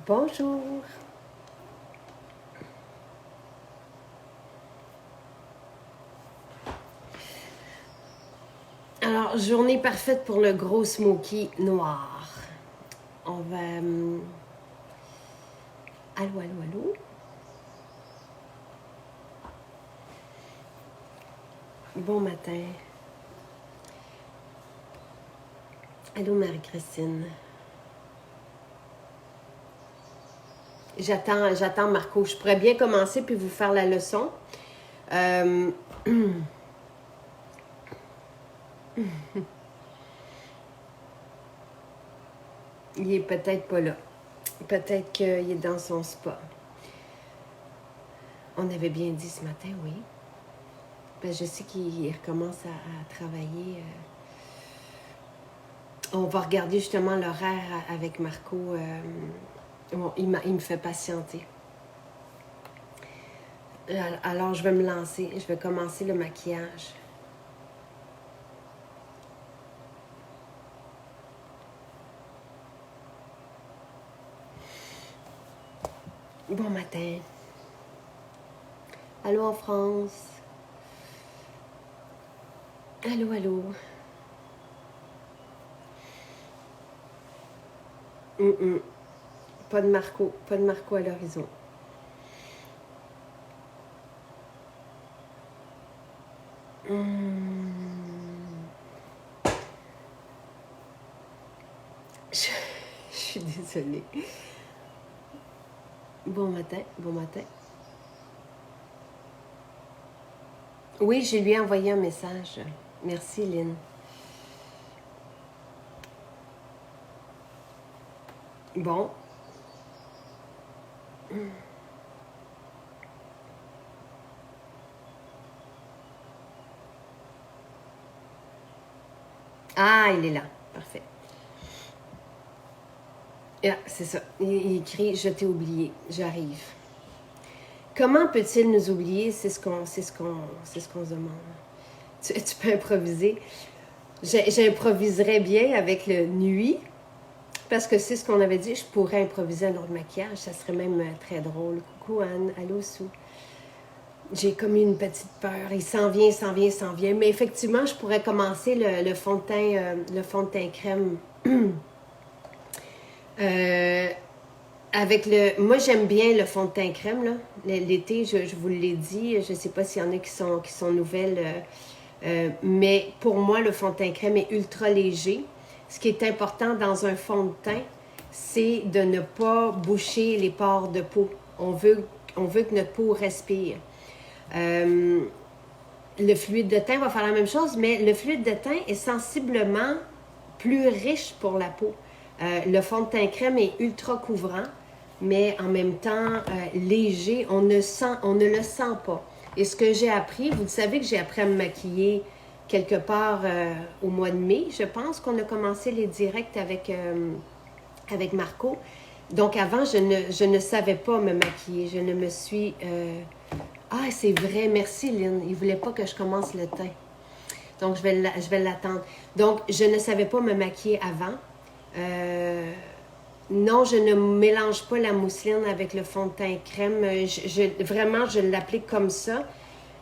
Bonjour. Alors, journée parfaite pour le gros smoky noir. On va... Allô, allô, allô? Bon matin. Allô, Marie-Christine. J'attends Marco. Je pourrais bien commencer puis vous faire la leçon. Il est peut-être pas là. Peut-être qu'il est dans son spa. On avait bien dit ce matin, oui. Ben, je sais qu'il recommence à travailler. On va regarder justement l'horaire avec Marco. Bon, il me fait patienter. Alors, je vais me lancer. Je vais commencer le maquillage. Bon matin. Allô en France. Allô, allô. Pas de Marco à l'horizon. Je suis désolée. Bon matin, bon matin. Oui, je lui ai envoyé un message. Merci, Lynn. Bon. Ah, il est là. Parfait. Ah, c'est ça. Il écrit « Je t'ai oublié. J'arrive. » Comment peut-il nous oublier? C'est ce qu'on se demande. Tu peux improviser. J'improviserais bien avec le nuit, parce que c'est ce qu'on avait dit. Je pourrais improviser un autre maquillage. Ça serait même très drôle. Coucou Anne. Allô Sue. J'ai comme une petite peur. Il s'en vient, il s'en vient, il s'en vient. Mais effectivement, je pourrais commencer le fond de teint crème. Moi, j'aime bien le fond de teint crème, là. L'été, je vous l'ai dit. Je ne sais pas s'il y en a qui sont nouvelles. Mais pour moi, le fond de teint crème est ultra léger. Ce qui est important dans un fond de teint, c'est de ne pas boucher les pores de peau. On veut que notre peau respire. Le fluide de teint va faire la même chose, mais le fluide de teint est sensiblement plus riche pour la peau. Le fond de teint crème est ultra couvrant, mais en même temps léger. On ne le sent pas. Et ce que j'ai appris, vous savez que j'ai appris à me maquiller quelque part au mois de mai. Je pense qu'on a commencé les directs avec Marco. Donc avant, je ne savais pas me maquiller. Je ne me suis... Ah, c'est vrai. Merci, Lynn. Il ne voulait pas que je commence le teint. Donc, je vais l'attendre. Donc, je ne savais pas me maquiller avant. Non, je ne mélange pas la mousseline avec le fond de teint crème. Vraiment, je l'applique comme ça.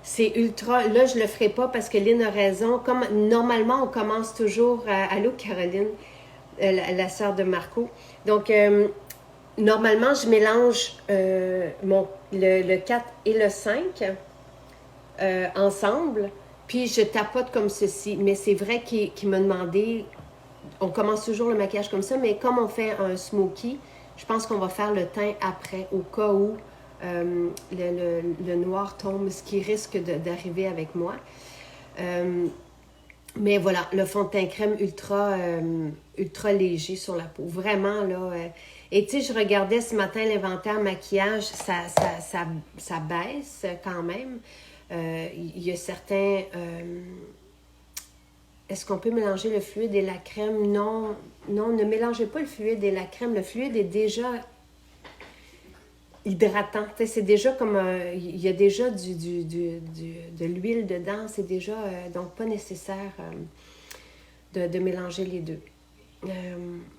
C'est ultra... Là, je ne le ferai pas parce que Lynn a raison. Comme normalement, on commence toujours... Allô, Caroline, la sœur de Marco. Donc, normalement, je mélange le 4 et le 5 ensemble, puis je tapote comme ceci. Mais c'est vrai qu'il m'a demandé, on commence toujours le maquillage comme ça, mais comme on fait un smoky, je pense qu'on va faire le teint après, au cas où le noir tombe, ce qui risque d'arriver avec moi. Mais voilà, le fond de teint crème ultra léger sur la peau. Vraiment, là... et tu sais, je regardais ce matin l'inventaire maquillage, ça baisse quand même. Il y a certains... est-ce qu'on peut mélanger le fluide et la crème? Non, ne mélangez pas le fluide et la crème. Le fluide est déjà hydratant. Tu sais, c'est déjà comme... il y a déjà de l'huile dedans. C'est déjà donc pas nécessaire de mélanger les deux.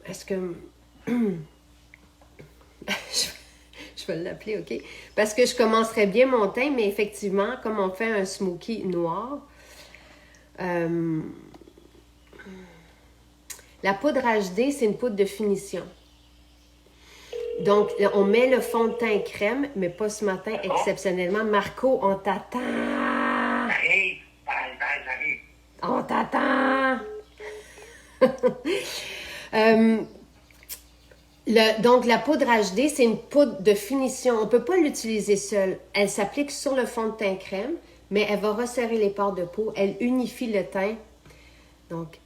Est-ce que... Je vais l'appeler, OK? Parce que je commencerais bien mon teint, mais effectivement, comme on fait un smoky noir, euh, la poudre HD, c'est une poudre de finition. Donc, on met le fond de teint crème, mais pas ce matin, exceptionnellement. Marco, on t'attend! J'arrive, j'arrive. On t'attend! Euh, donc, la poudre HD, c'est une poudre de finition. On ne peut pas l'utiliser seule. Elle s'applique sur le fond de teint crème, mais elle va resserrer les pores de peau. Elle unifie le teint. Donc,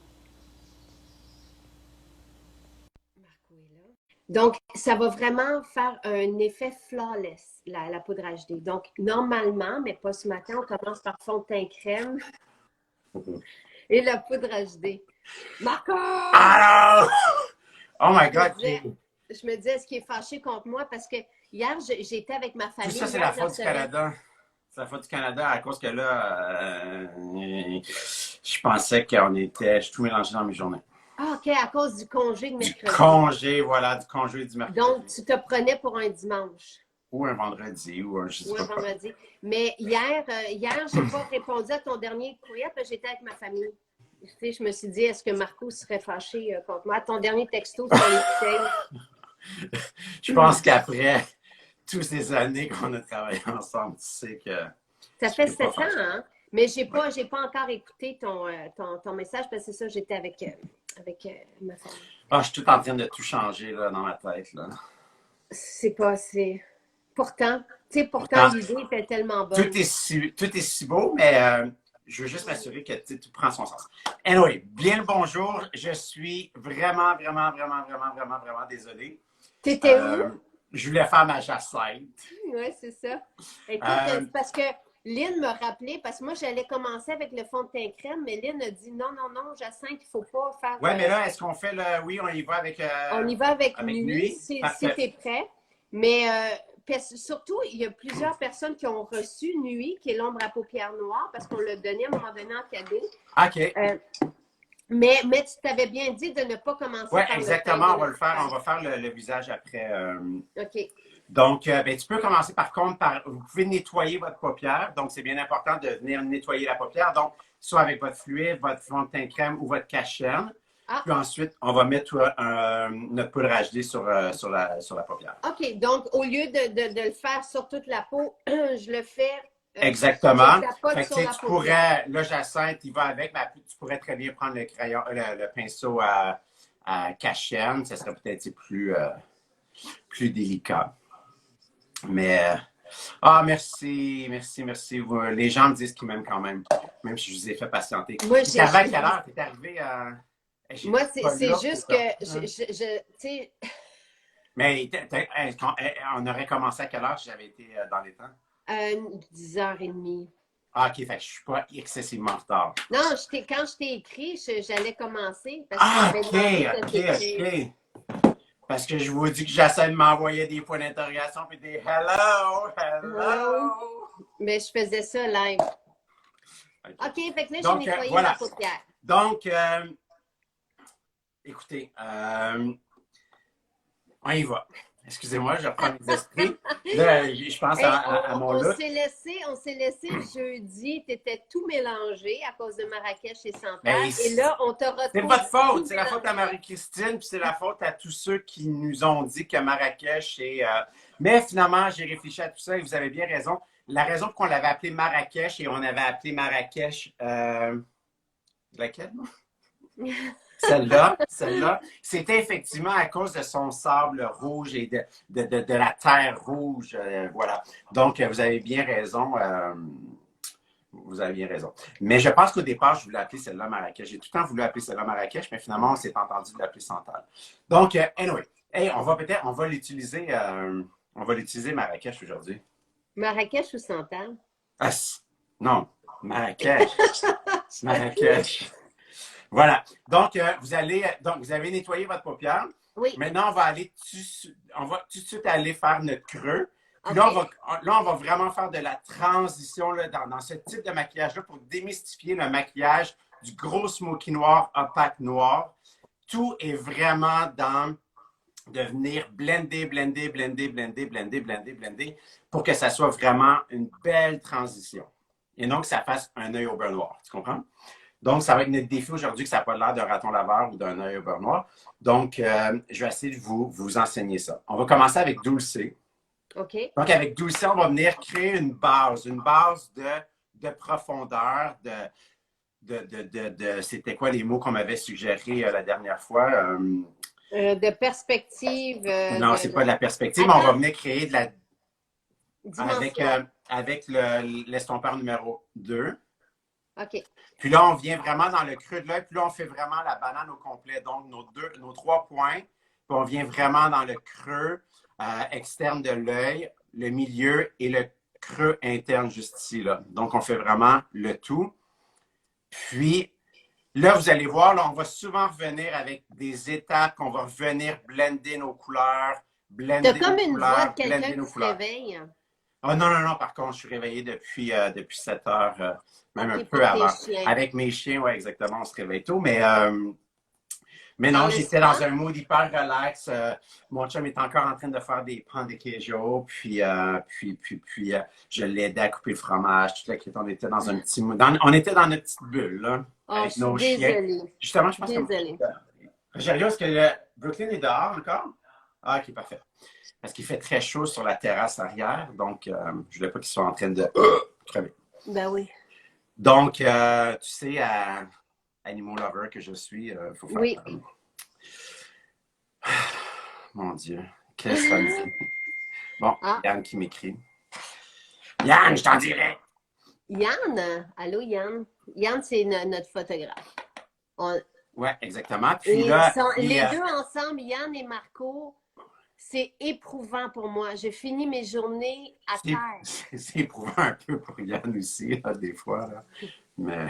Marco est là. Donc, ça va vraiment faire un effet flawless, la poudre HD. Donc, normalement, mais pas ce matin, on commence par fond de teint crème et la poudre HD. Marco! Allô! Oh my God! Je me disais, est-ce qu'il est fâché contre moi? Parce que hier, j'étais avec ma famille. Tout ça, c'est la faute du Canada. C'est la faute du Canada à cause que là, je pensais qu'on était. Je suis tout mélangé dans mes journées. Ah, OK, à cause du congé de mercredi. Du congé, voilà, du congé du mercredi. Donc, tu te prenais pour un dimanche. Ou un vendredi, ou un je sais pas quoi. Vendredi. Mais hier, je n'ai pas répondu à ton dernier courriel parce que j'étais avec ma famille. Tu sais, je me suis dit, est-ce que Marco serait fâché contre moi? Ton dernier texto sur les bouteilles. Je pense qu'après toutes ces années qu'on a travaillé ensemble, tu sais que. Ça fait 7 ans, hein? Mais j'ai pas encore écouté ton message parce que c'est ça, j'étais avec ma famille. Ah, je suis tout en train de tout changer là, dans ma tête. Là. C'est pas assez. Pourtant, l'idée était tellement bonne. Tout est si beau, mais je veux juste m'assurer que tout prend son sens. Anyway, bien le bonjour. Je suis vraiment désolé. T'étais où? Je voulais faire ma Jacinthe. Oui, c'est ça. Écoute, c'est parce que Lynn m'a rappelé, parce que moi, j'allais commencer avec le fond de teint crème, mais Lynn a dit non, Jacinthe, il ne faut pas faire. Oui, mais là, est-ce qu'on fait le. Oui, on y va avec. On y va avec nuit, si tu es prêt. Mais surtout, il y a plusieurs personnes qui ont reçu Nuit, qui est l'ombre à paupières noires, parce qu'on l'a donné à un moment donné en cadeau. OK. Mais tu t'avais bien dit de ne pas commencer par exactement, on va le faire. On va faire le visage après. OK. Donc, tu peux commencer par contre par. Vous pouvez nettoyer votre paupière. Donc, c'est bien important de venir nettoyer la paupière. Donc, soit avec votre fluide, votre fond de teint crème ou votre cache-cerne. Puis ensuite, on va mettre notre poudre HD sur la paupière. OK. Donc, au lieu de le faire sur toute la peau, je le fais. Exactement. Fait que, tu pourrais, là, Jacinthe, il va avec, mais tu pourrais très bien prendre le crayon, le pinceau à cache-cerne. Ça serait peut-être plus délicat. Mais, merci. Les gens me disent qu'ils m'aiment quand même si je vous ai fait patienter. Moi, t'es arrivé à quelle heure? T'es arrivé à. Moi, c'est juste que, tu sais... Mais on aurait commencé à quelle heure si j'avais été dans les temps? 10h30. Ah, OK, fait que je suis pas excessivement en retard. Non, quand je t'ai écrit, j'allais commencer. Parce OK. Parce que je vous dis que j'essaie de m'envoyer des points d'interrogation puis des hello. Mais je faisais ça live. OK, fait que là, j'ai nettoyé voilà. ma paupière. Donc, écoutez, on y va. Excusez-moi, je reprends mes esprits. Là, je pense à mon look. On s'est laissé jeudi, tu étais tout mélangé à cause de Marrakech et Santal. Et là, on t'a retrouvé. C'est votre faute. C'est la faute à Marie-Christine, puis c'est la faute à tous ceux qui nous ont dit que Marrakech est. Mais finalement, j'ai réfléchi à tout ça et vous avez bien raison. La raison pour qu'on l'avait appelé Marrakech et on avait appelé Marrakech. Laquelle? Celle-là, c'était effectivement à cause de son sable rouge et de la terre rouge. Voilà. Donc, vous avez bien raison. Mais je pense qu'au départ, je voulais appeler celle-là Marrakech. J'ai tout le temps voulu appeler celle-là Marrakech, mais finalement, on s'est entendu de l'appeler Santal. Donc, anyway, on va l'utiliser Marrakech aujourd'hui. Marrakech ou Santal? Non, Marrakech. Marrakech. Voilà. Donc, vous avez nettoyé votre paupière. Oui. Maintenant, on va tout de suite aller faire notre creux. Puis là, on va vraiment faire de la transition là, dans ce type de maquillage-là pour démystifier le maquillage du gros smoky noir, opaque noir. Tout est vraiment dans de venir blender, blender, blender, blender, blender, blender, blender, pour que ça soit vraiment une belle transition. Et donc, que ça fasse un œil au beurre noir. Tu comprends? Donc, ça va être notre défi aujourd'hui que ça n'a pas l'air d'un raton laveur ou d'un œil au beurre noir. Donc, je vais essayer de vous enseigner ça. On va commencer avec Dulce. OK. Donc, avec Dulce, on va venir créer une base de profondeur, c'était quoi les mots qu'on m'avait suggérés la dernière fois? De perspective. Non, c'est pas de la perspective, mais on va venir créer de la. Dimension. Avec l'estompeur numéro 2. OK. Puis là, on vient vraiment dans le creux de l'œil. Puis là, on fait vraiment la banane au complet. Donc, nos 3 points. Puis on vient vraiment dans le creux externe de l'œil, le milieu et le creux interne juste ici. Là. Donc, on fait vraiment le tout. Puis, là, vous allez voir, là, on va souvent revenir avec des étapes qu'on va revenir blender nos couleurs, blender T'as comme nos une couleurs, voix de quelqu'un blender nos qui se couleurs. réveille. Oh non, non, non, par contre, je suis réveillé depuis 7 heures, même un Et peu pour avant. tes chiens. Avec mes chiens, oui, exactement, on se réveille tôt. Mais non, Dans le j'étais spa? dans un mood hyper relax. Mon chum est encore en train de faire des pains de queijo, puis je l'aidais à couper le fromage. Tout là, on était dans un petit mood. On était dans notre petite bulle, là, Oh, avec je suis nos chiens. désolée. Justement, je pense Désolée. que. Chérie, est-ce que Brooklyn est dehors encore? Ah, ok, parfait. Parce qu'il fait très chaud sur la terrasse arrière, donc je ne voulais pas qu'il soit en train de crever. Ben oui. Donc, tu sais, animal lover que je suis, il faut faire. Oui. Mon Dieu, quelle samedi. Bon, Ah. Yann qui m'écrit. Yann, je t'en dirai. Yann, allô Yann. Yann, c'est notre photographe. Oui, exactement. Puis là, les deux ensemble, Yann et Marco, c'est éprouvant pour moi. Je finis mes journées à terre. C'est éprouvant un peu pour Yann aussi, là, des fois. Là. Mais.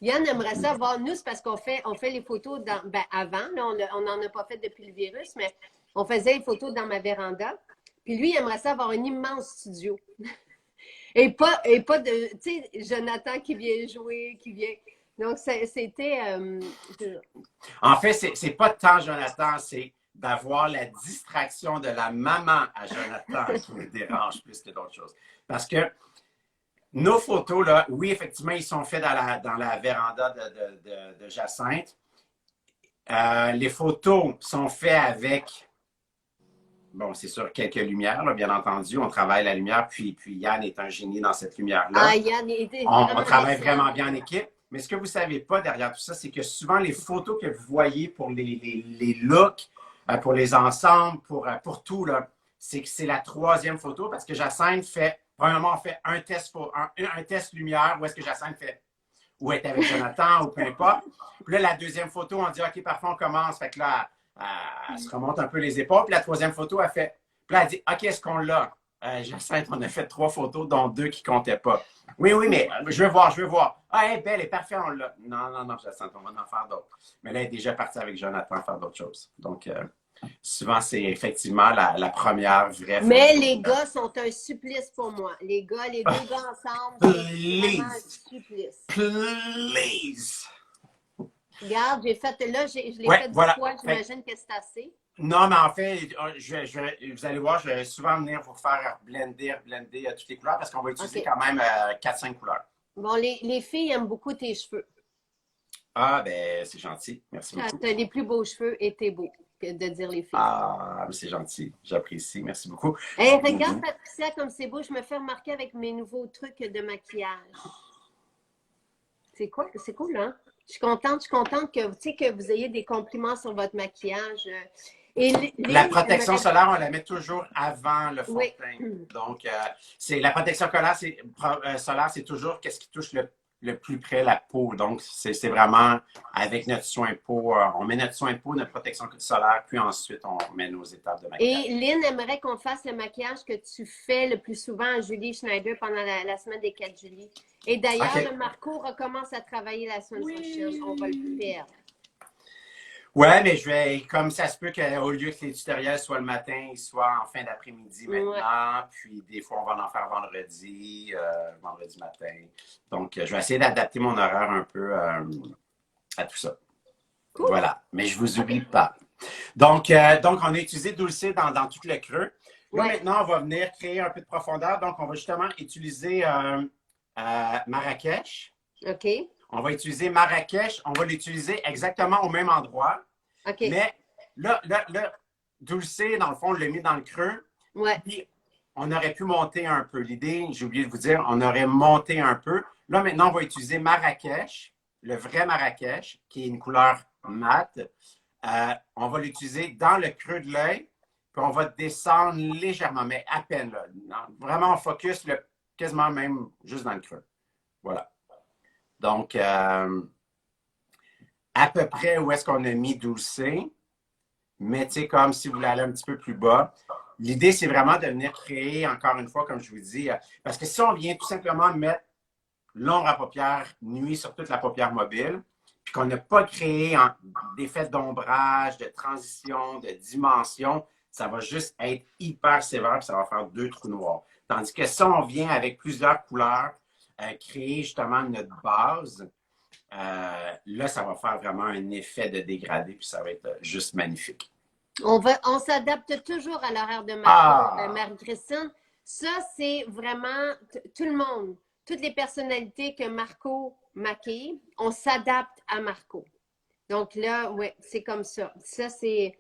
Yann aimerait ça voir nous, c'est parce qu'on fait les photos avant. Là, on n'en a pas fait depuis le virus, mais on faisait les photos dans ma véranda. Puis lui, il aimerait ça avoir un immense studio. et pas de, tu sais, Jonathan qui vient jouer, qui vient. Donc, c'était. En fait, c'est pas tant Jonathan, c'est d'avoir la distraction de la maman à Jonathan qui me dérange plus que d'autres choses. Parce que nos photos, là, oui, effectivement, ils sont faits dans la véranda de Jacinthe. Les photos sont faites avec, bon, c'est sûr, quelques lumières, là, bien entendu. On travaille la lumière, puis Yann est un génie dans cette lumière-là. Ah, Yann était on travaille vraiment bien en équipe. Mais ce que vous ne savez pas derrière tout ça, c'est que souvent, les photos que vous voyez pour les looks, pour les ensembles, pour tout, c'est que c'est la 3e photo parce que Jacinthe fait. Premièrement, on fait un test lumière où est-ce que Jacinthe fait, ou est avec Jonathan, ou peu importe. Puis là, la 2e photo, on dit, OK, parfois, on commence. Fait que là, elle se remonte un peu les épaules. Puis la 3e photo, elle fait, puis là, elle dit, OK, est-ce qu'on l'a? Jacinthe, on a fait 3 photos, dont 2 qui ne comptaient pas. Oui, mais je veux voir. Ah, elle est belle, elle est parfaite, on l'a. Non, Jacinthe, on va en faire d'autres. Mais là, elle est déjà partie avec Jonathan faire d'autres choses. Donc, souvent, c'est effectivement la première vraie photo. Mais les gars sont un supplice pour moi. Les deux gars ensemble, c'est vraiment un supplice. Please! Regarde, je l'ai fait 10 fois, j'imagine que c'est assez. Non, mais en fait, vous allez voir, je vais souvent venir vous faire blender toutes les couleurs parce qu'on va utiliser quand même 4-5 couleurs. Bon, les filles aiment beaucoup tes cheveux. Ah, ben, c'est gentil. Merci beaucoup. Tu as les plus beaux cheveux et t'es beau, que de dire les filles. Ah, c'est gentil. J'apprécie. Merci beaucoup. Hey, regarde, Patricia, comme c'est beau. Je me fais remarquer avec mes nouveaux trucs de maquillage. C'est cool, hein? Je suis contente que vous ayez des compliments sur votre maquillage. La protection solaire, on la met toujours avant le fond de teint. Donc, la protection solaire, c'est toujours qu'est-ce qui touche le plus près la peau. Donc, c'est vraiment avec notre soin peau. On met notre soin de peau, notre protection solaire, puis ensuite, on met nos étapes de maquillage. Et Lynn aimerait qu'on fasse le maquillage que tu fais le plus souvent à Julie Schneider pendant la semaine des 4 juillet. Et d'ailleurs, le Marco recommence à travailler la semaine prochaine. On va le faire. Ouais, mais comme ça se peut qu'au lieu que les tutoriels soient le matin, ils soient en fin d'après-midi maintenant. Ouais. Puis des fois, on va en faire vendredi matin. Donc, je vais essayer d'adapter mon horaire un peu à tout ça. Cool. Voilà. Mais je ne vous oublie pas. Donc, on a utilisé Dulce dans tout le creux. Là, Ouais. maintenant, on va venir créer un peu de profondeur. Donc, on va justement utiliser Marrakech. OK. On va utiliser Marrakech. On va l'utiliser exactement au même endroit. OK. Mais là, Dulce, dans le fond, on l'a mis dans le creux. Ouais. Puis, on aurait pu monter un peu. L'idée, j'ai oublié de vous dire, on aurait monté un peu. Là, maintenant, on va utiliser Marrakech, le vrai Marrakech, qui est une couleur mate. On va l'utiliser dans le creux de l'œil, puis on va descendre légèrement, mais à peine. Là. Vraiment, on focus quasiment même juste dans le creux. Voilà. Donc, à peu près où est-ce qu'on a mis Dulce, mais tu sais, comme si vous voulez aller un petit peu plus bas. L'idée, c'est vraiment de venir créer, encore une fois, comme je vous dis, parce que si on vient tout simplement mettre l'ombre à paupières nuit sur toute la paupière mobile, puis qu'on n'a pas créé d'effet d'ombrage, de transition, de dimension, ça va juste être hyper sévère, puis ça va faire 2 trous noirs. Tandis que si on vient avec plusieurs couleurs, créer justement notre base, là, ça va faire vraiment un effet de dégradé, puis ça va être juste magnifique. On s'adapte toujours à l'horaire de Marie-Christine. Ça, c'est vraiment tout le monde, toutes les personnalités que Marco maquille, on s'adapte à Marco. Donc là, oui, c'est comme ça. Ça, c'est...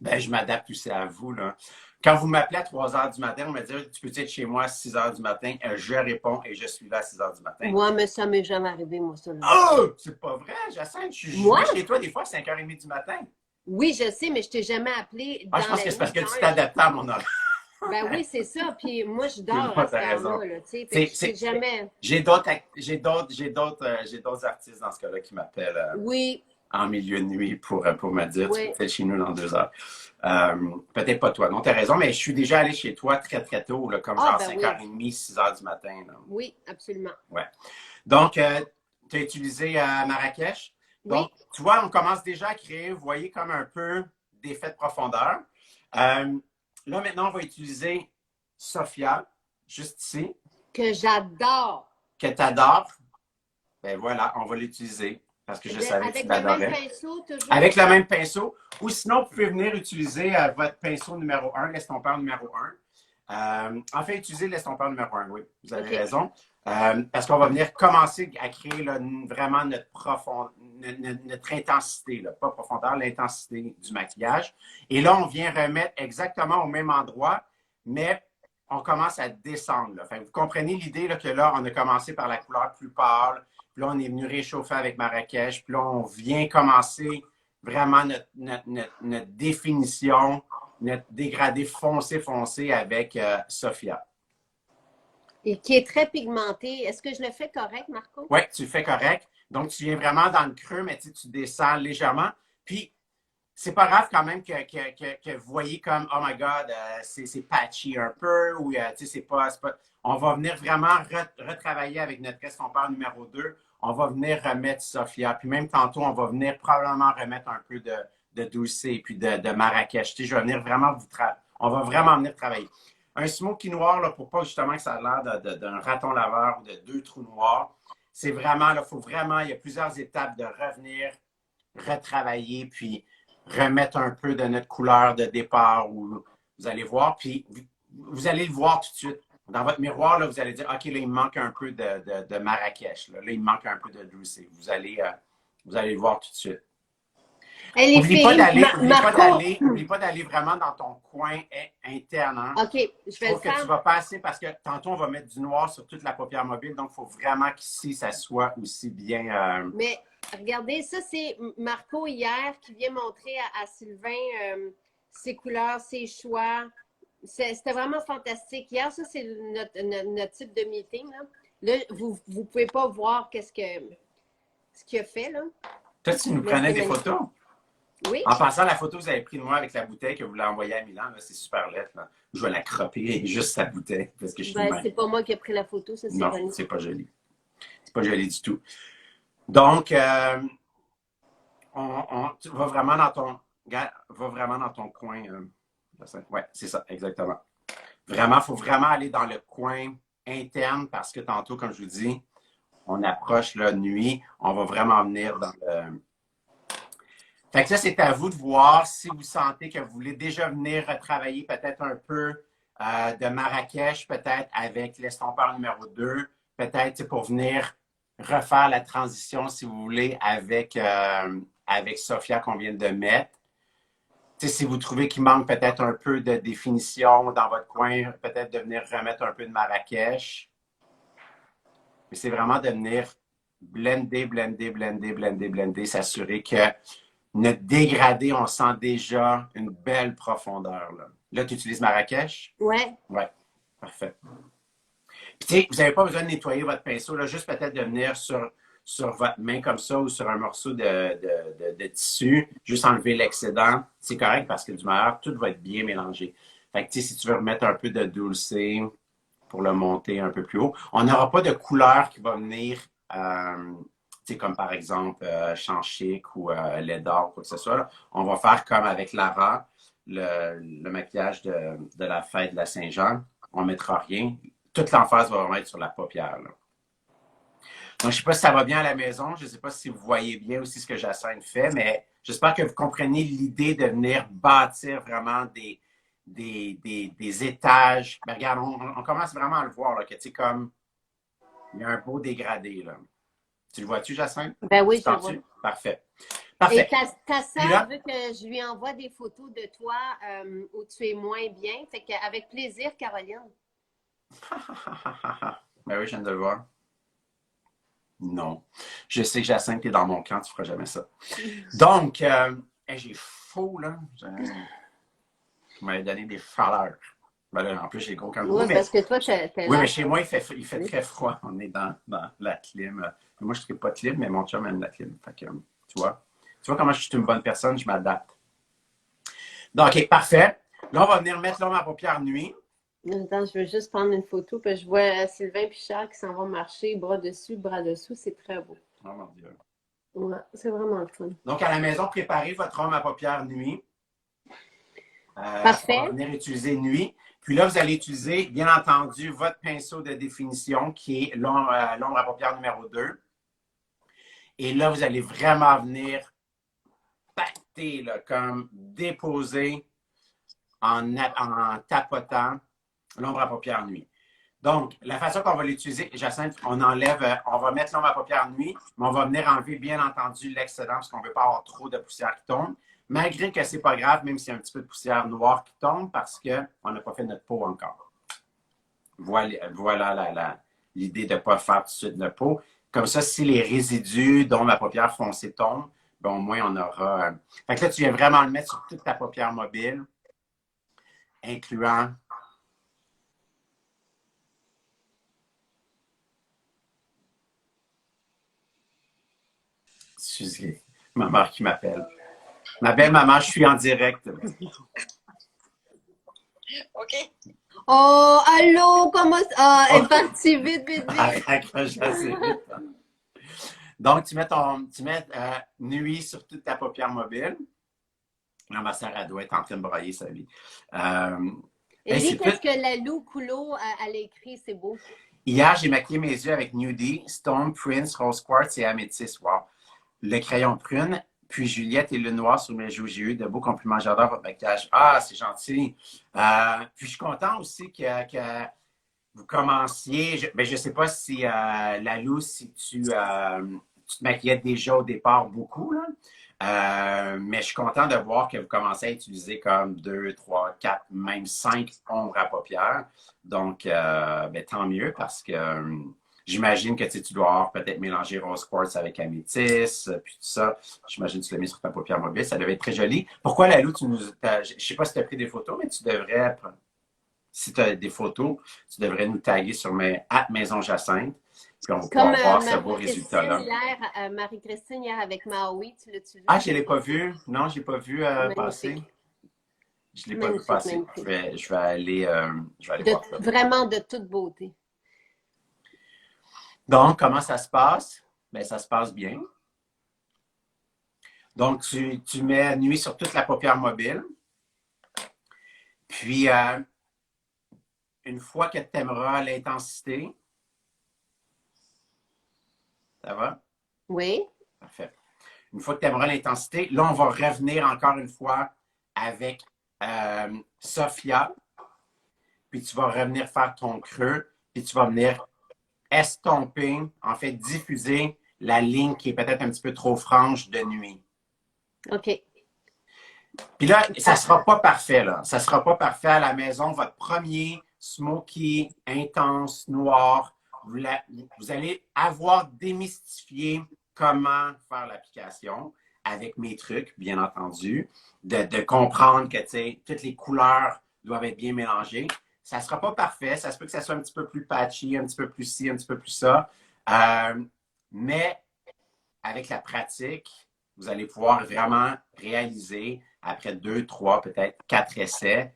Ben, je m'adapte aussi à vous, là. Quand vous m'appelez à 3 heures du matin, on me dit, tu peux être chez moi à 6 heures du matin? Je réponds et je suis là à 6 heures du matin. Moi, mais ça m'est jamais arrivé, moi, ça. Oh! C'est pas vrai, Jacinthe. Je suis chez toi des fois à 5h30 du matin. Oui, je sais, mais je t'ai jamais appelé. Je pense que c'est parce que tu t'adaptes à mon horaire. Ben oui, c'est ça. Puis moi, je dors à ce temps-là. C'est jamais... J'ai d'autres artistes dans ce cas-là qui m'appellent en milieu de nuit pour me dire tu peux être chez nous dans 2 heures. Peut-être pas toi. Non, tu as raison, mais je suis déjà allé chez toi très, très tôt, là, comme genre 5h30, 6h du matin. Là. Oui, absolument. Ouais. Donc, tu as utilisé Marrakech. Donc, tu vois, on commence déjà à créer, vous voyez, comme un peu d'effet de profondeur. Là, maintenant, on va utiliser Sophia, juste ici. Que j'adore. Que tu adores. Ben voilà, on va l'utiliser parce que je savais que tu l'adorais. Avec le même pinceau, toujours. Avec le même pinceau. Ou sinon, vous pouvez venir utiliser votre pinceau numéro 1, l'estompeur numéro 1. En fait, utilisez l'estompeur numéro 1, oui, vous avez raison. Parce qu'on va venir commencer à créer là, vraiment notre intensité, là, pas profondeur, l'intensité du maquillage. Et là, on vient remettre exactement au même endroit, mais on commence à descendre. Là. Enfin, vous comprenez l'idée là, que là, on a commencé par la couleur plus pâle, puis là, on est venu réchauffer avec Marrakech, puis là, on vient commencer vraiment notre définition, notre dégradé foncé avec Sophia. Et qui est très pigmenté. Est-ce que je le fais correct, Marco? Oui, tu le fais correct. Donc, tu viens vraiment dans le creux, mais tu descends légèrement. Puis, c'est pas grave quand même que vous voyez comme, oh my God, c'est patchy un peu, ou c'est pas. On va venir vraiment retravailler avec notre estompeur numéro 2. On va venir remettre Sophia. Puis même tantôt, on va venir probablement remettre un peu de Dulce et puis de Marrakech. Je vais venir vraiment on va vraiment venir travailler. Un smoky noir, là, pour pas justement que ça a l'air d'un raton laveur ou de 2 trous noirs, c'est vraiment, il faut vraiment, il y a plusieurs étapes de revenir, retravailler, puis remettre un peu de notre couleur de départ où vous allez voir, puis vous allez le voir tout de suite. Dans votre miroir, là, vous allez dire, OK, là, il me manque un peu de Marrakech. Là, il me manque un peu de Dulce. Vous allez le voir tout de suite. N'oublie pas d'aller vraiment dans ton coin interne. Hein? OK, je vais le faire. Que tu vas passer parce que tantôt, on va mettre du noir sur toute la paupière mobile. Donc, il faut vraiment qu'ici, ça soit aussi bien... Mais regardez, ça, c'est Marco hier qui vient montrer à Sylvain ses couleurs, ses choix. C'était vraiment fantastique. Hier, ça, c'est notre type de meeting. Là, vous ne pouvez pas voir ce qu'il a fait. Là. Toi, tu nous prenais des photos? Oui. En passant, la photo que vous avez prise de moi avec la bouteille que vous l'avez envoyée à Milan, c'est super laid. Je vais la cropper juste sa bouteille. Parce que c'est pas moi qui ai pris la photo, ça c'est Non, c'est pas joli. C'est pas joli du tout. Donc, tu vas vraiment dans ton coin. Oui, c'est ça, exactement. Vraiment, il faut vraiment aller dans le coin interne parce que tantôt, comme je vous dis, on approche la nuit. On va vraiment venir Fait que ça, c'est à vous de voir si vous sentez que vous voulez déjà venir retravailler peut-être un peu de Marrakech, peut-être avec l'estompeur numéro 2, peut-être pour venir refaire la transition, si vous voulez, avec Sophia qu'on vient de mettre. Si vous trouvez qu'il manque peut-être un peu de définition dans votre coin, peut-être de venir remettre un peu de Marrakech. Mais c'est vraiment de venir blender, blender, blender, blender, blender, s'assurer que notre dégradé, on sent déjà une belle profondeur. Là tu utilises Marrakech? Ouais. Ouais, parfait. Puis, vous n'avez pas besoin de nettoyer votre pinceau, là, juste peut-être de venir sur votre main comme ça ou sur un morceau de tissu, juste enlever l'excédent. C'est correct parce que du meilleur, tout va être bien mélangé. Fait que, si tu veux remettre un peu de dulcé pour le monter un peu plus haut, on n'aura pas de couleur qui va venir, comme par exemple Champ Chic ou lait d'or, quoi que ce soit. Là. On va faire comme avec Lara, le maquillage de la fête de la Saint-Jean. On ne mettra rien. Toute l'emphase va vraiment être sur la paupière. Là. Donc, je ne sais pas si ça va bien à la maison. Je ne sais pas si vous voyez bien aussi ce que Jacinthe fait, mais j'espère que vous comprenez l'idée de venir bâtir vraiment des étages. Mais regarde, on commence vraiment à le voir, là, que tu sais, comme il y a un beau dégradé. Là. Tu le vois-tu, Jacinthe? Ben oui, je le vois. Parfait. Et Parfait. ta sœur veut que je lui envoie des photos de toi où tu es moins bien. Fait qu'avec plaisir, Caroline. Ben oui, je viens de le voir. Non. Je sais que Jacinthe, t'es dans mon camp, tu feras jamais ça. Donc, j'ai faux, là. Vous m'avez donné des chaleurs. Ben là, en plus, j'ai gros kangourou. Oui, mais... parce que toi, Oui, mais chez moi, il fait très froid. On est dans la clim. Moi, je ne pas de clim, mais mon chum aime la clim. Fait que, tu vois comment je suis une bonne personne, je m'adapte. Donc, OK, parfait. Là, on va venir mettre l'homme à paupières nuit. Attends, je veux juste prendre une photo, puis je vois Sylvain Pichard qui s'en va marcher, bras dessus, bras dessous. C'est très beau. Oh mon Dieu. Ouais, c'est vraiment le fun. Donc, à la maison, préparez votre homme à paupières nuit. Parfait. On va venir utiliser nuit. Puis là, vous allez utiliser, bien entendu, votre pinceau de définition qui est l'ombre à paupières numéro 2. Et là, vous allez vraiment venir pacter, là, comme déposer en tapotant l'ombre à paupières nuit. Donc, la façon qu'on va l'utiliser, Jacinthe, on va mettre l'ombre à paupières nuit, mais on va venir enlever, bien entendu, l'excédent parce qu'on ne veut pas avoir trop de poussière qui tombe. Malgré que ce n'est pas grave, même s'il y a un petit peu de poussière noire qui tombe, parce qu'on n'a pas fait notre peau encore. Voilà l'idée de ne pas faire tout de suite notre peau. Comme ça, si les résidus dont ma paupière foncée tombent, ben, au moins on aura. Fait que là, tu viens vraiment le mettre sur toute ta paupière mobile, incluant. Excusez, ma mère qui m'appelle. Ma belle maman, je suis en direct. OK. Oh, allô, comment ça? Ah, elle est partie vite, vite, vite. Accroche assez vite. Donc, tu mets nuit sur toute ta paupière mobile. Là, ma soeur, elle doit être en train de broyer sa vie. Et lis qu'est-ce que Lalou Coulot a écrit, c'est beau. Hier, j'ai maquillé mes yeux avec Nudie, Stone, Prince, Rose Quartz et Améthyste. Wow. Le crayon prune, puis Juliette et le noir sur mes joues. J'ai eu de beaux compliments. J'adore votre maquillage. Ah, c'est gentil. Puis je suis content aussi que vous commenciez. Je ne sais pas si, Lalou, si tu te maquillais déjà au départ beaucoup, là. Mais je suis content de voir que vous commencez à utiliser comme 2, 3, 4, même 5 ombres à paupières. Donc, tant mieux parce que j'imagine que tu dois avoir peut-être mélangé rose quartz avec améthyste, puis tout ça. J'imagine que tu l'as mis sur ta paupière mobile. Ça devait être très joli. Pourquoi, Lalou, je ne sais pas si tu as pris des photos, mais tu devrais, si tu as des photos, tu devrais nous taguer sur Maison Jacinthe. Puis on va pouvoir voir ce beau résultat-là. Marie-Christine, hier, avec Maui, tu l'as-tu vu? Ah, je ne l'ai pas vu. Non, je ne l'ai pas vu passer. Je ne l'ai pas vu passer. Je vais aller voir ça. Vraiment de toute beauté. Donc, comment ça se passe? Bien, ça se passe bien. Donc, tu mets nuit sur toute la paupière mobile. Puis, une fois que tu aimeras l'intensité, ça va? Oui. Parfait. Une fois que tu aimeras l'intensité, là, on va revenir encore une fois avec Sophia. Puis tu vas revenir faire ton creux. Puis tu vas venir estomper, en fait, diffuser la ligne qui est peut-être un petit peu trop franche de nuit. OK. Puis là, ça ne sera pas parfait, là. Ça ne sera pas parfait à la maison. Votre premier smoky, intense, noir, vous allez avoir démystifié comment faire l'application avec mes trucs, bien entendu, de comprendre que, tu sais, toutes les couleurs doivent être bien mélangées. Ça ne sera pas parfait. Ça se peut que ça soit un petit peu plus patchy, un petit peu plus ci, un petit peu plus ça. Mais avec la pratique, vous allez pouvoir vraiment réaliser, après 2, 3, peut-être 4 essais,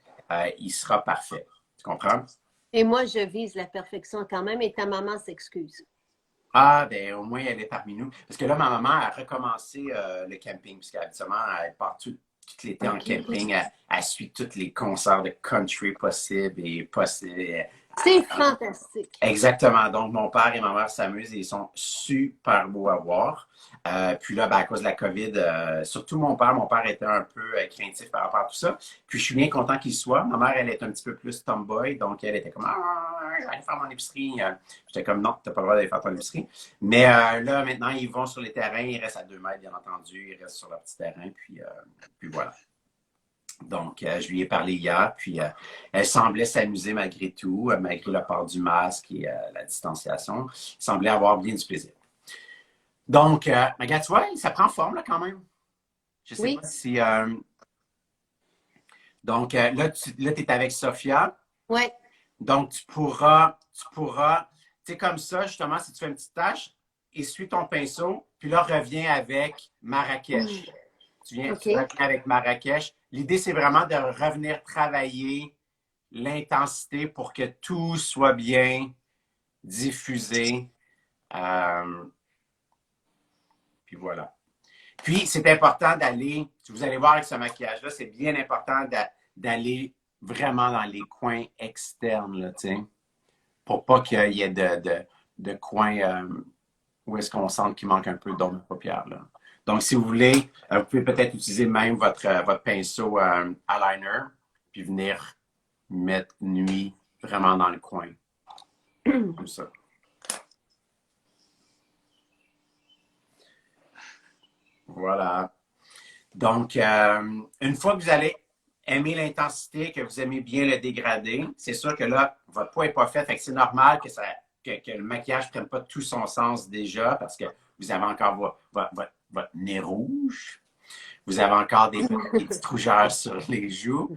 il sera parfait. Tu comprends? Et moi, je vise la perfection quand même et ta maman s'excuse. Ah, ben au moins, elle est parmi nous. Parce que là, ma maman a recommencé le camping, parce qu'habituellement, elle part tout l'été en camping. Elle suit tous les concerts de country possibles et possibles. C'est fantastique. Exactement. Donc, mon père et ma mère s'amusent et ils sont super beaux à voir. Puis là, ben, à cause de la COVID, surtout mon père était un peu craintif par rapport à tout ça. Puis je suis bien content qu'il soit. Ma mère, elle est un petit peu plus tomboy, donc elle était comme je vais aller faire mon épicerie. J'étais comme non, t'as pas le droit d'aller faire ton épicerie. Mais là, maintenant, ils vont sur les terrains, ils restent à 2 mètres, bien entendu, ils restent sur leur petit terrain, puis voilà. Donc, je lui ai parlé hier, puis elle semblait s'amuser malgré tout, malgré le port du masque et la distanciation. Elle semblait avoir bien du plaisir. Donc, regarde, tu vois, ça prend forme là, quand même. Je sais Oui. pas si. Donc, là, tu es avec Sophia. Oui. Donc, tu pourras, tu sais, comme ça, justement, si tu fais une petite tâche, essuie ton pinceau, puis là, reviens avec Marrakech. Tu reviens avec Marrakech. L'idée, c'est vraiment de revenir travailler l'intensité pour que tout soit bien diffusé. Puis voilà. Puis, c'est important d'aller, vous allez voir avec ce maquillage-là, c'est bien important d'aller vraiment dans les coins externes, là, tu sais, pour pas qu'il y ait de coins où est-ce qu'on sent qu'il manque un peu d'ombre de paupière, là. Donc, si vous voulez, vous pouvez peut-être utiliser même votre pinceau eyeliner, puis venir mettre nuit vraiment dans le coin, comme ça. Voilà. Donc, une fois que vous allez aimer l'intensité, que vous aimez bien le dégradé, c'est sûr que là, votre peau n'est pas faite, fait que c'est normal que le maquillage ne prenne pas tout son sens déjà, parce que vous avez encore votre nez rouge, vous avez encore des petites rougeurs sur les joues.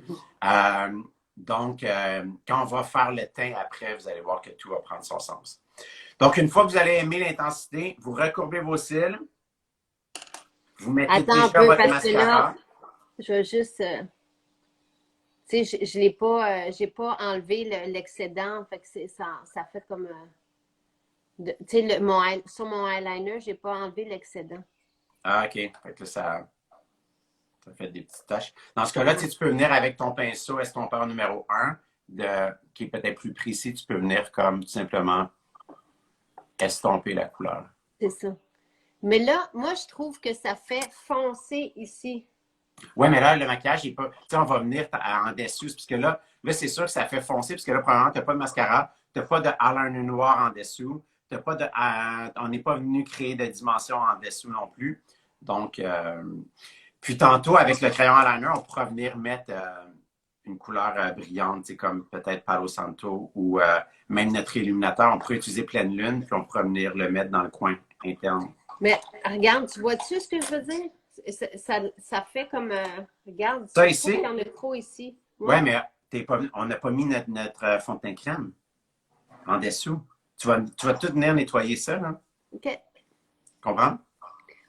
Donc, quand on va faire le teint après, vous allez voir que tout va prendre son sens. Donc, une fois que vous allez aimer l'intensité, vous recourbez vos cils. Vous mettez déjà votre mascara. Là, je vais juste... tu sais, je l'ai pas... j'ai pas enlevé l'excédent. Fait que ça fait comme... tu sais, sur mon eyeliner, j'ai pas enlevé l'excédent. Ah, OK. Fait que là, ça fait des petites taches. Dans ce cas-là, tu peux venir avec ton pinceau estompeur numéro 1, qui est peut-être plus précis. Tu peux venir comme tout simplement estomper la couleur. C'est ça. Mais là, moi, je trouve que ça fait foncer ici. Oui, mais là, le maquillage, il est pas. Tu sais, on va venir en dessous, parce que là c'est sûr que ça fait foncer, parce que là, premièrement, tu n'as pas de mascara, tu n'as pas de eyeliner noir en dessous, on n'est pas venu créer de dimension en dessous non plus. Donc, puis tantôt, avec le crayon eyeliner, on pourra venir mettre une couleur brillante, tu sais, comme peut-être Palo Santo ou même notre illuminateur. On pourrait utiliser pleine lune, puis on pourra venir le mettre dans le coin interne. Mais regarde, tu vois-tu ce que je veux dire? Ça fait comme... regarde, ça ici? il y en a trop ici. Ouais, mais on n'a pas mis notre fond de teint crème en dessous. Tu vas tout venir nettoyer ça, là. OK. Comprends?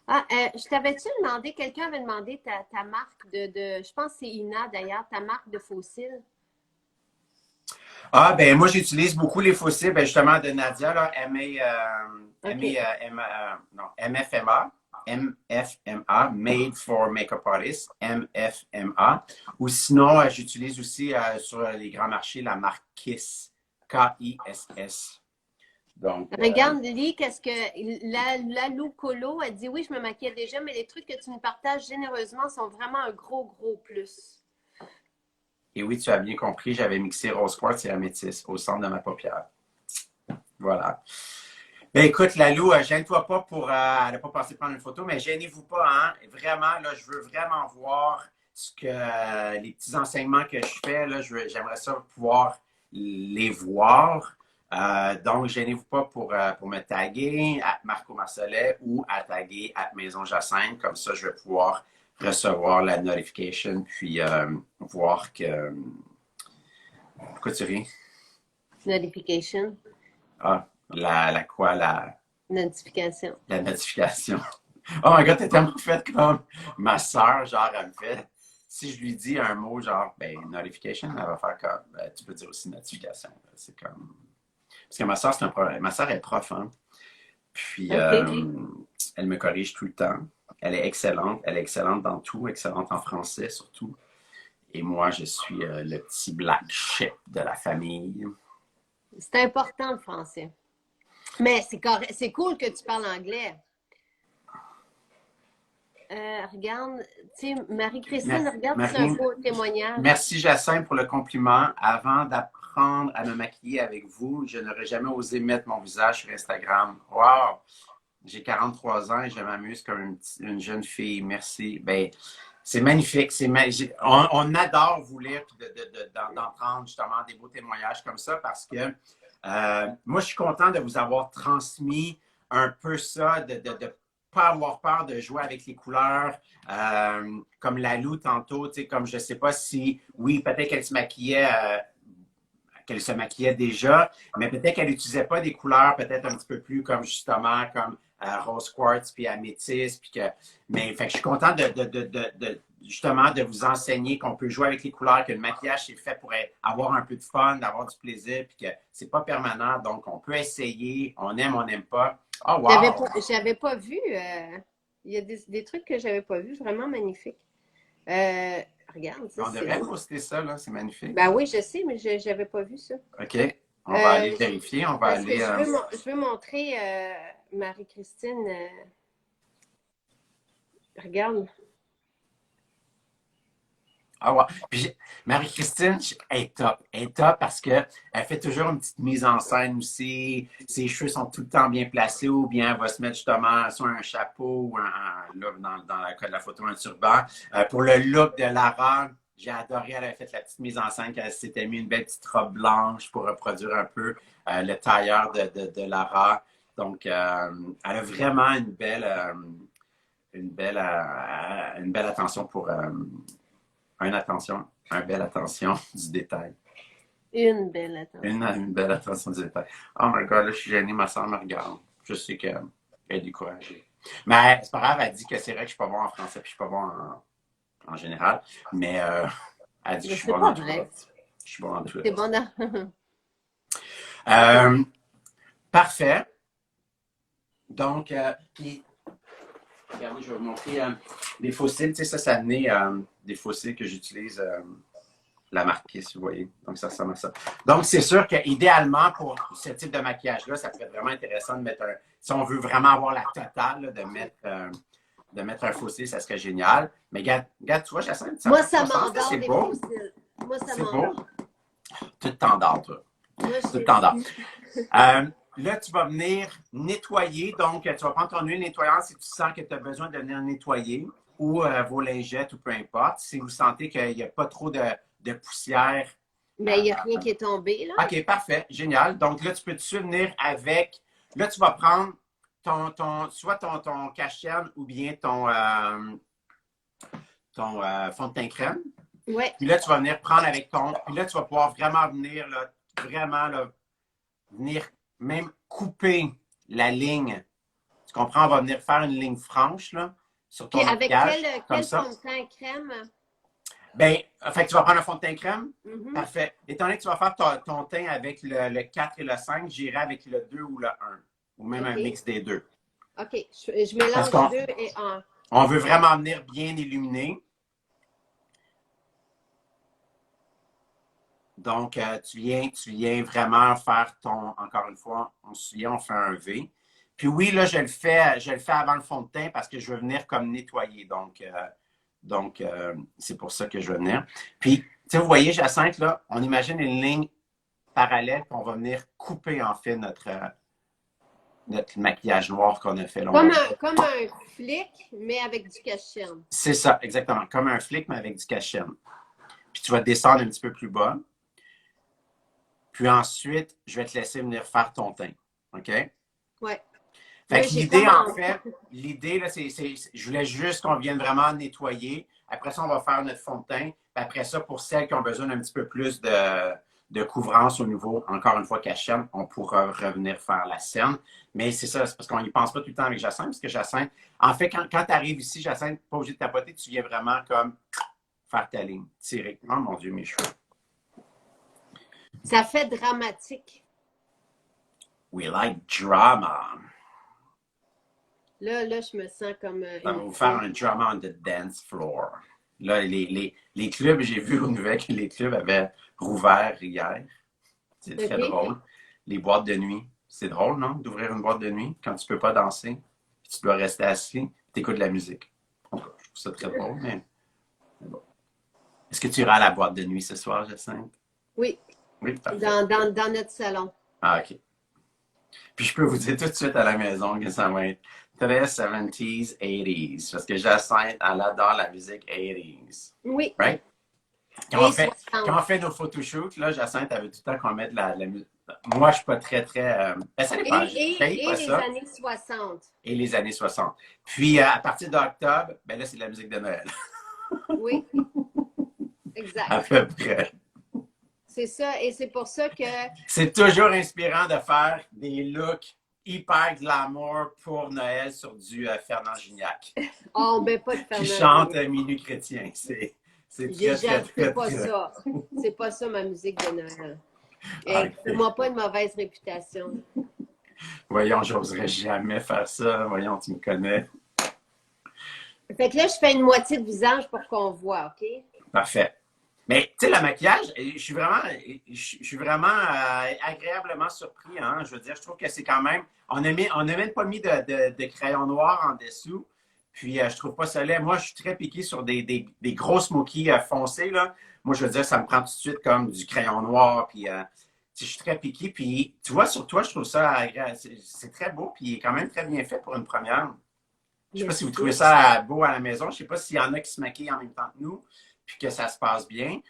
Ah, je t'avais-tu demandé, quelqu'un avait demandé ta marque je pense que c'est Ina d'ailleurs, ta marque de fossiles. Ah, ben moi, j'utilise beaucoup les fossiles, ben, justement, de Nadia, là, MFMA. MFMA, Made for Makeup Artists, MFMA. Ou sinon, j'utilise aussi sur les grands marchés la marque Kiss, Kiss. Donc, Regarde, lis, qu'est-ce que la Lou Colo a dit, oui, je me maquillais déjà, mais les trucs que tu nous partages généreusement sont vraiment un gros, gros plus. et oui, tu as bien compris, j'avais mixé rose quartz et améthyste au centre de ma paupière. Voilà. Ben écoute, Lalou, gêne-toi pas pour elle n'a pas passé prendre une photo, mais gênez-vous pas, hein? Vraiment, là, je veux vraiment voir ce que les petits enseignements que je fais, là, j'aimerais ça pouvoir les voir. Donc, gênez-vous pas pour me taguer à Marco Marcellet ou à taguer à Maison Jacinthe. Comme ça, je vais pouvoir recevoir la notification puis voir que. Pourquoi tu ris? Notification. Ah, la quoi? Notification. La notification. Oh my god, t'es tellement faite comme ma soeur, genre, elle me fait. Si je lui dis un mot, genre, ben, notification, elle va faire comme. Ben, tu peux dire aussi notification. C'est comme. Parce que ma soeur, c'est un problème. Ma soeur est prof, hein. Puis, OK. elle me corrige tout le temps. Elle est excellente. Elle est excellente dans tout, excellente en français surtout. Et moi, je suis le petit black sheep de la famille. C'est important le français. Mais c'est cool que tu parles anglais. Regarde, tu sais, Marie-Christine, regarde, c'est un beau témoignage. Merci Jacinthe pour le compliment. Avant d'apprendre à me maquiller avec vous, je n'aurais jamais osé mettre mon visage sur Instagram. Wow! J'ai 43 ans et je m'amuse comme une jeune fille. Merci. Ben, c'est magnifique. On adore vous lire et d'entendre justement des beaux témoignages comme ça parce que moi, je suis content de vous avoir transmis un peu ça, de pas avoir peur de jouer avec les couleurs, comme Lalou tantôt, tu sais, comme je sais pas si, oui, peut-être qu'elle se maquillait déjà, mais peut-être qu'elle n'utilisait pas des couleurs peut-être un petit peu plus comme justement comme rose quartz puis améthyste, mais fait que je suis content justement de vous enseigner qu'on peut jouer avec les couleurs, que le maquillage c'est fait pour avoir un peu de fun, d'avoir du plaisir, puis que c'est pas permanent, donc on peut essayer, on aime, on n'aime pas. Oh wow! J'avais pas vu. Il y a des trucs que j'avais pas vus, vraiment magnifiques. Regarde, ça, On devrait poster ça, là, c'est magnifique. Ben oui, je sais, mais j'avais pas vu ça. OK. On va aller vérifier, on va aller. Je veux montrer Marie-Christine. Regarde. Ah ouais. Puis Marie-Christine, elle est top parce qu'elle fait toujours une petite mise en scène aussi. Ses cheveux sont tout le temps bien placés ou bien elle va se mettre justement soit un chapeau ou là, dans le cas de la photo, un turban. Pour le look de Lara, j'ai adoré, elle avait fait la petite mise en scène qu'elle s'était mis une belle petite robe blanche pour reproduire un peu le tailleur de Lara. Donc, elle a vraiment une belle attention pour une belle attention du détail. Une belle attention. Une belle attention du détail. Oh my god, là, je suis gênée, ma soeur me regarde. Je sais qu'elle est découragée. Mais c'est pas grave, elle dit que c'est vrai que je suis pas bon en français puis je suis pas bon en général. Mais elle dit que je suis bon dans tout. Je suis bon dans tout. C'est bon dans... Parfait. Donc, puis, regardez, je vais vous montrer des fossiles. Tu sais, ça amené des fossiles que j'utilise, la marquer, si vous voyez. Donc, ça ressemble à ça. Donc, c'est sûr qu'idéalement, pour ce type de maquillage-là, ça peut être vraiment intéressant de mettre si on veut vraiment avoir la totale, là, de mettre un fossile, ça serait génial. Mais regarde, tu vois, Jacinthe, moi, ça m'endort des beau. fossiles. Moi, ça m'endort. Tout t'endort, toi. Tout t'endort. Là, tu vas venir nettoyer. Donc, tu vas prendre ton huile nettoyante si tu sens que tu as besoin de venir nettoyer ou vos lingettes ou peu importe. Si vous sentez qu'il n'y a pas trop de poussière. Mais il n'y a rien qui est tombé, là. OK, parfait. Génial. Donc, là, tu peux te venir avec. Là, tu vas prendre soit ton cache-cerne ou bien ton fond de teint crème. Oui. Puis là, tu vas venir prendre avec puis là, tu vas pouvoir vraiment venir, là, venir même couper la ligne. Tu comprends? On va venir faire une ligne franche, là, sur ton maquillage. Avec quel fond de teint crème? Bien, fait que tu vas prendre un fond de teint crème? Mm-hmm. Parfait. Étant donné que tu vas faire ton teint avec le 4 et le 5, j'irai avec le 2 ou le 1. Ou même un mix des deux. OK. Je mélange 2 et 1. On veut vraiment venir bien illuminer. Donc, tu viens vraiment faire encore une fois, on se souvient, on fait un V. Puis oui, là, je le fais avant le fond de teint parce que je veux venir comme nettoyer. Donc, c'est pour ça que je veux venir. Puis, tu sais, vous voyez, Jacinthe, là, on imagine une ligne parallèle, puis on va venir couper, en fait, notre maquillage noir qu'on a fait. Là, comme un flic, mais avec du cache-cerne. C'est ça, exactement. Comme un flic, mais avec du cache-cerne. Puis tu vas descendre un petit peu plus bas. Puis ensuite, je vais te laisser venir faire ton teint. OK? Ouais. Fait que l'idée, en fait, là, je voulais juste qu'on vienne vraiment nettoyer. Après ça, on va faire notre fond de teint. Puis après ça, pour celles qui ont besoin d'un petit peu plus de couvrance au niveau, encore une fois, cache-cerne, on pourra revenir faire la scène. Mais c'est ça, c'est parce qu'on n'y pense pas tout le temps avec Jacinthe, parce que Jacinthe, en fait, quand tu arrives ici, Jacinthe, pas obligé de tapoter, tu viens vraiment comme faire ta ligne, tirer. Oh mon Dieu, mes cheveux. Ça fait dramatique. We like drama. Là, je me sens comme... On va vous faire un drama on the dance floor. Là, les clubs, j'ai vu aux nouvelles que les clubs avaient rouvert hier. C'est très drôle. Les boîtes de nuit. C'est drôle, non? D'ouvrir une boîte de nuit quand tu ne peux pas danser. Puis tu dois rester assis. Tu écoutes de la musique. En tout cas, je trouve ça très drôle, mais bon. Est-ce que tu iras à la boîte de nuit ce soir, Jacinthe? Oui. Oui, parfait. Dans notre salon. Ah, OK. Puis je peux vous dire tout de suite à la maison que ça va être très 70s, 80s. Parce que Jacinthe, elle adore la musique 80s. Oui. Right? Quand on fait nos photoshoots, là, Jacinthe, elle veut tout le temps qu'on mette la musique. Moi, je ne suis pas très... Ben, ça dépend. Et les années 60. Et les années 60. Puis, à partir d'octobre, ben là, c'est de la musique de Noël. Oui. Exact. À peu près. C'est ça. Et c'est pour ça que... C'est toujours inspirant de faire des looks hyper glamour pour Noël sur du Fernand Gignac. Oh, ben pas de Fernand. Qui chante Minuit chrétien. C'est pas ça. C'est pas ça ma musique de Noël. Okay. Fais-moi pas une mauvaise réputation. Voyons, j'oserais jamais faire ça. Voyons, tu me connais. Fait que là, je fais une moitié de visage pour qu'on voit, OK? Parfait. Mais, tu sais, le maquillage, je suis vraiment agréablement surpris. Hein? Je veux dire, je trouve que c'est quand même... On n'a même pas mis de crayon noir en dessous. Puis, je trouve pas ça laid. Moi, je suis très piqué sur des gros smokies foncés, là. Moi, je veux dire, ça me prend tout de suite comme du crayon noir. Puis, je suis très piqué. Puis, tu vois, sur toi, je trouve ça agréable. C'est très beau. Puis, il est quand même très bien fait pour une première. Je ne sais pas si vous trouvez ça beau à la maison. Je ne sais pas s'il y en a qui se maquillent en même temps que nous, puis que ça se passe bien.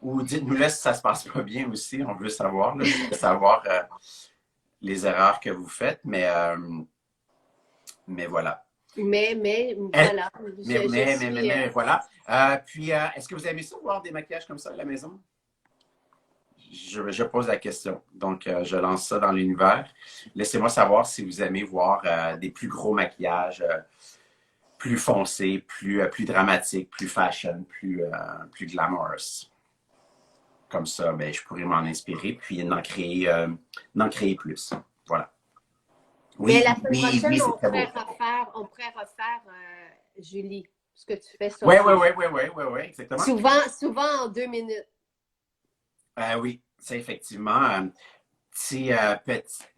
Ou dites-nous là si ça se passe pas bien aussi. On veut savoir, là, savoir les erreurs que vous faites. Mais voilà. Mais voilà. Mais voilà. Puis, est-ce que vous aimez ça voir des maquillages comme ça à la maison? Je pose la question. Donc, je lance ça dans l'univers. Laissez-moi savoir si vous aimez voir des plus gros maquillages, plus foncés, plus dramatiques, plus fashion, plus glamorous. Comme ça, ben, je pourrais m'en inspirer puis d'en créer plus. Voilà. Oui, mais la semaine prochaine, on pourrait refaire Julie, ce que tu fais sur Oui, exactement. Souvent en 2 minutes. Oui, c'est effectivement.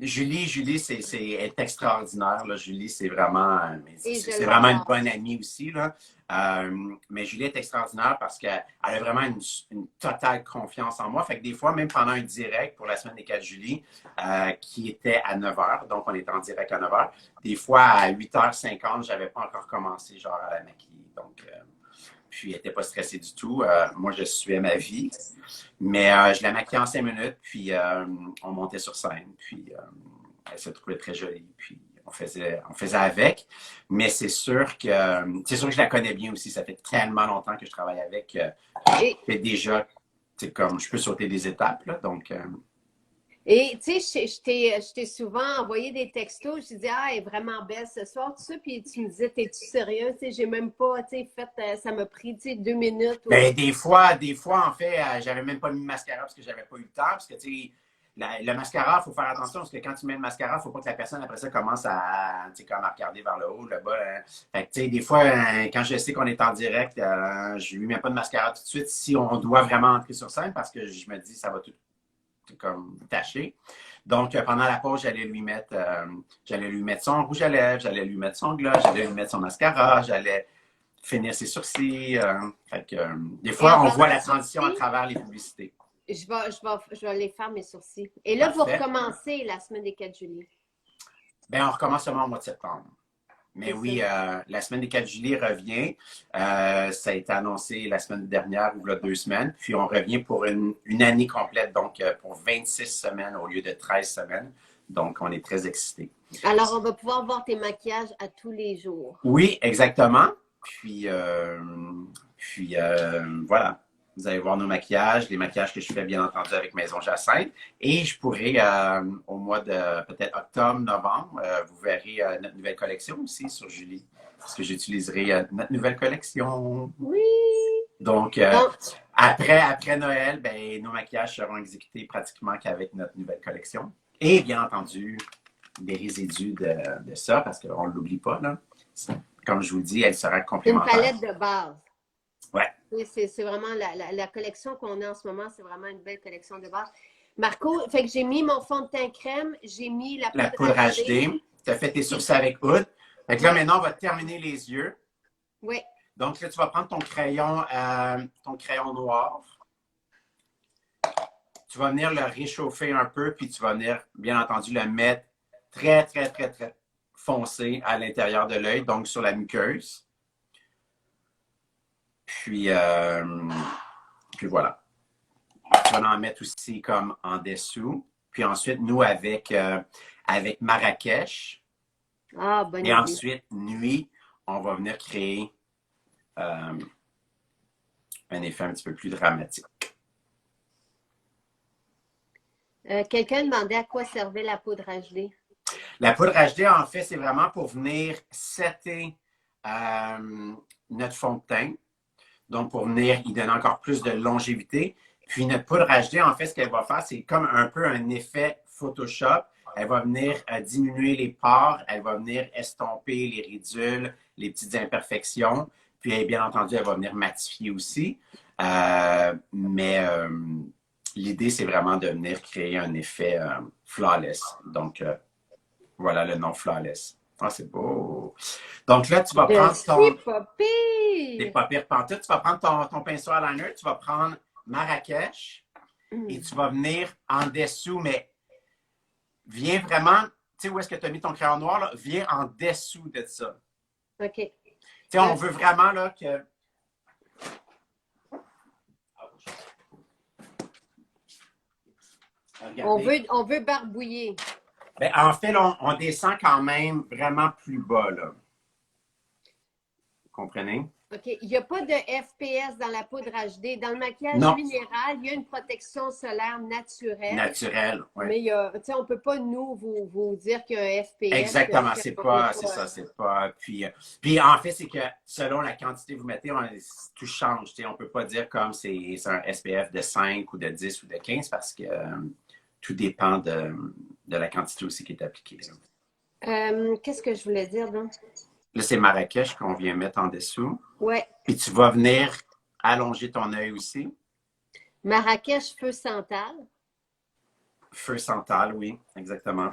Julie, est extraordinaire. Là. Julie, c'est vraiment une bonne amie aussi. Là. Mais Julie est extraordinaire parce qu'elle a vraiment une totale confiance en moi. Fait que des fois, même pendant un direct pour la semaine des 4 juillet, qui était à 9 h, donc on était en direct à 9 h, des fois à 8h50, je n'avais pas encore commencé genre à la maquiller. Donc, puis elle n'était pas stressée du tout. Moi, je suivais ma vie. Mais je la maquillais en 5 minutes, puis on montait sur scène, puis elle se trouvait très jolie, puis on faisait avec. Mais c'est sûr que je la connais bien aussi. Ça fait tellement longtemps que je travaille avec. Et déjà, c'est comme je peux sauter des étapes, là, donc... Et tu sais, je t'ai souvent envoyé des textos, je te disais, ah, elle est vraiment belle ce soir, tout ça, puis tu me disais, t'es-tu sérieux? Tu sais, j'ai même pas, tu sais, fait, ça m'a pris, tu sais, 2 minutes. Ben, des fois, en fait, j'avais même pas mis de mascara parce que j'avais pas eu le temps, parce que, tu sais, le mascara, il faut faire attention parce que quand tu mets le mascara, il ne faut pas que la personne, après ça, commence à, comme à regarder vers le haut, le bas. Hein. Fait que, tu sais, des fois, quand je sais qu'on est en direct, je ne lui mets pas de mascara tout de suite si on doit vraiment entrer sur scène parce que je me dis ça va tout comme tacher. Donc, pendant la pause, j'allais lui mettre son rouge à lèvres, j'allais lui mettre son gloss, j'allais lui mettre son mascara, j'allais finir ses sourcils. Fait que, des fois, on voit la transition à travers les publicités. Je vais les faire, mes sourcils. Et là, vous recommencez la semaine des 4 juillet. Bien, on recommence seulement au mois de septembre. Mais oui, la semaine des 4 juillet revient. Ça a été annoncé la semaine dernière ou là 2 semaines. Puis on revient pour une année complète, donc pour 26 semaines au lieu de 13 semaines. Donc, on est très excités. Alors, on va pouvoir voir tes maquillages à tous les jours. Oui, exactement. Puis voilà. Vous allez voir nos maquillages, les maquillages que je fais bien entendu avec Maison Jacinthe. Et je pourrais, au mois de peut-être octobre, novembre, vous verrez notre nouvelle collection aussi sur Julie. Parce que j'utiliserai notre nouvelle collection. Oui! Donc, après Noël, ben, nos maquillages seront exécutés pratiquement qu'avec notre nouvelle collection. Et bien entendu, des résidus de ça, parce qu'on ne l'oublie pas. Là. Comme je vous dis, elle sera complémentaire. Une palette de base. Ouais. C'est vraiment la collection qu'on a en ce moment, c'est vraiment une belle collection de base. Marco, fait que j'ai mis mon fond de teint crème, j'ai mis la poudre HD. Tu as fait tes sourcils avec Oud. Fait que là, maintenant, on va terminer les yeux. Oui. Donc là, tu vas prendre ton crayon noir. Tu vas venir le réchauffer un peu, puis tu vas venir, bien entendu, le mettre très, très, très, très foncé à l'intérieur de l'œil, donc sur la muqueuse. Puis voilà. Tu vas en mettre aussi comme en dessous. Puis ensuite, nous, avec Marrakech. Ah, bonne idée. Et ensuite, nuit, on va venir créer un effet un petit peu plus dramatique. Quelqu'un demandait à quoi servait la poudre HD. La poudre HD, en fait, c'est vraiment pour venir setter notre fond de teint. Donc, pour venir y donner encore plus de longévité. Puis, notre poudre HD, en fait, ce qu'elle va faire, c'est comme un peu un effet Photoshop. Elle va venir diminuer les pores, elle va venir estomper les ridules, les petites imperfections. Puis, bien entendu, elle va venir matifier aussi. Mais l'idée, c'est vraiment de venir créer un effet flawless. Donc, voilà le nom flawless. Ah, c'est beau. Donc là, tu vas prendre ton... T'es pas pire pantoute. Tu vas prendre ton pinceau à liner, tu vas prendre Marrakech et tu vas venir en dessous, mais viens vraiment, tu sais où est-ce que tu as mis ton crayon noir, là? Viens en dessous de ça. OK. Tu sais, on veut vraiment là que... On veut barbouiller. Ben, en fait, là, on descend quand même vraiment plus bas, là. Vous comprenez? OK. Il n'y a pas de FPS dans la poudre HD. Dans le maquillage minéral, il y a une protection solaire naturelle. Naturelle, oui. Mais on ne peut pas, nous, vous dire qu'il y a un FPS. Exactement, c'est ça, c'est pas. Puis en fait, c'est que selon la quantité que vous mettez, tout change. On ne peut pas dire comme c'est un SPF de 5 ou de 10 ou de 15 parce que tout dépend de la quantité aussi qui est appliquée. Qu'est-ce que je voulais dire, donc? Là, c'est Marrakech qu'on vient mettre en dessous. Oui. Puis tu vas venir allonger ton œil aussi. Marrakech, feu santal. Feu santal, oui, exactement.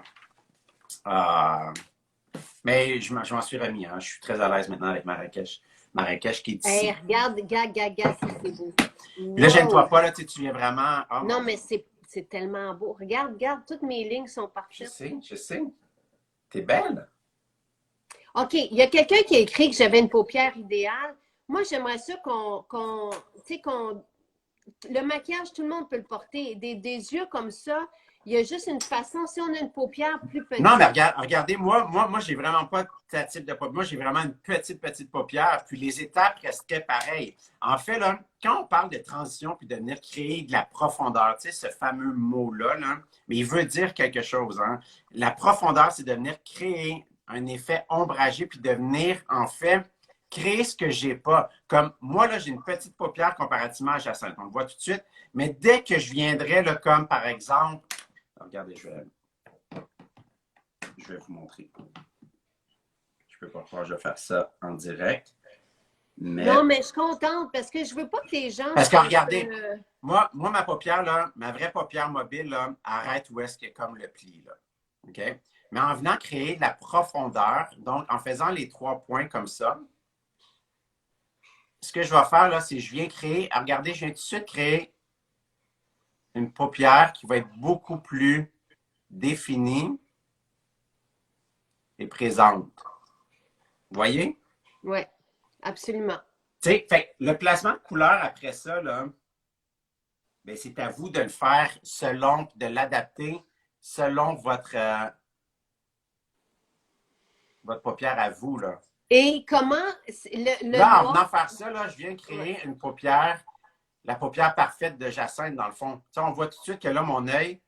Mais je m'en suis remis. Hein. Je suis très à l'aise maintenant avec Marrakech. Marrakech qui est ici. Hey, regarde, c'est beau. Là, j'aime-toi pas, là, tu viens vraiment... Oh, non, mais c'est tellement beau. Regarde, toutes mes lignes sont parfaites. Je sais. T'es belle. OK, il y a quelqu'un qui a écrit que j'avais une paupière idéale. Moi, j'aimerais ça le maquillage, tout le monde peut le porter. Des yeux comme ça, il y a juste une façon. Si on a une paupière plus petite... Non, mais regardez, moi j'ai vraiment pas ta type de paupière. Moi, j'ai vraiment une petite paupière. Puis les étapes restaient pareilles. En fait, là, quand on parle de transition puis de venir créer de la profondeur, tu sais, ce fameux mot-là, là, mais il veut dire quelque chose. Hein? La profondeur, c'est de venir créer un effet ombragé puis de venir, en fait, créer ce que j'ai pas. Comme moi, là, j'ai une petite paupière comparativement à Jacinthe. On le voit tout de suite. Mais dès que je viendrais, là, comme par exemple, Regardez, je vais vous montrer. Je peux pas croire que je vais faire ça en direct. Non, mais je suis contente parce que je veux pas que les gens... Parce que regardez, moi, ma paupière, là, ma vraie paupière mobile, là, arrête où est-ce qu'il y a comme le pli. Là. OK? Mais en venant créer de la profondeur, donc en faisant les 3 points comme ça, ce que je vais faire, là, c'est que je viens créer, regardez, je viens tout de suite créer une paupière qui va être beaucoup plus définie et présente. Vous voyez? Oui, absolument. Tu sais, fait, le placement de couleur après ça, là, ben, c'est à vous de le faire selon, de l'adapter selon votre paupière à vous. Là. Et comment là, en venant faire ça, là, je viens de créer une paupière, la paupière parfaite de Jacinthe, dans le fond. Tu sais, on voit tout de suite que là, mon œil,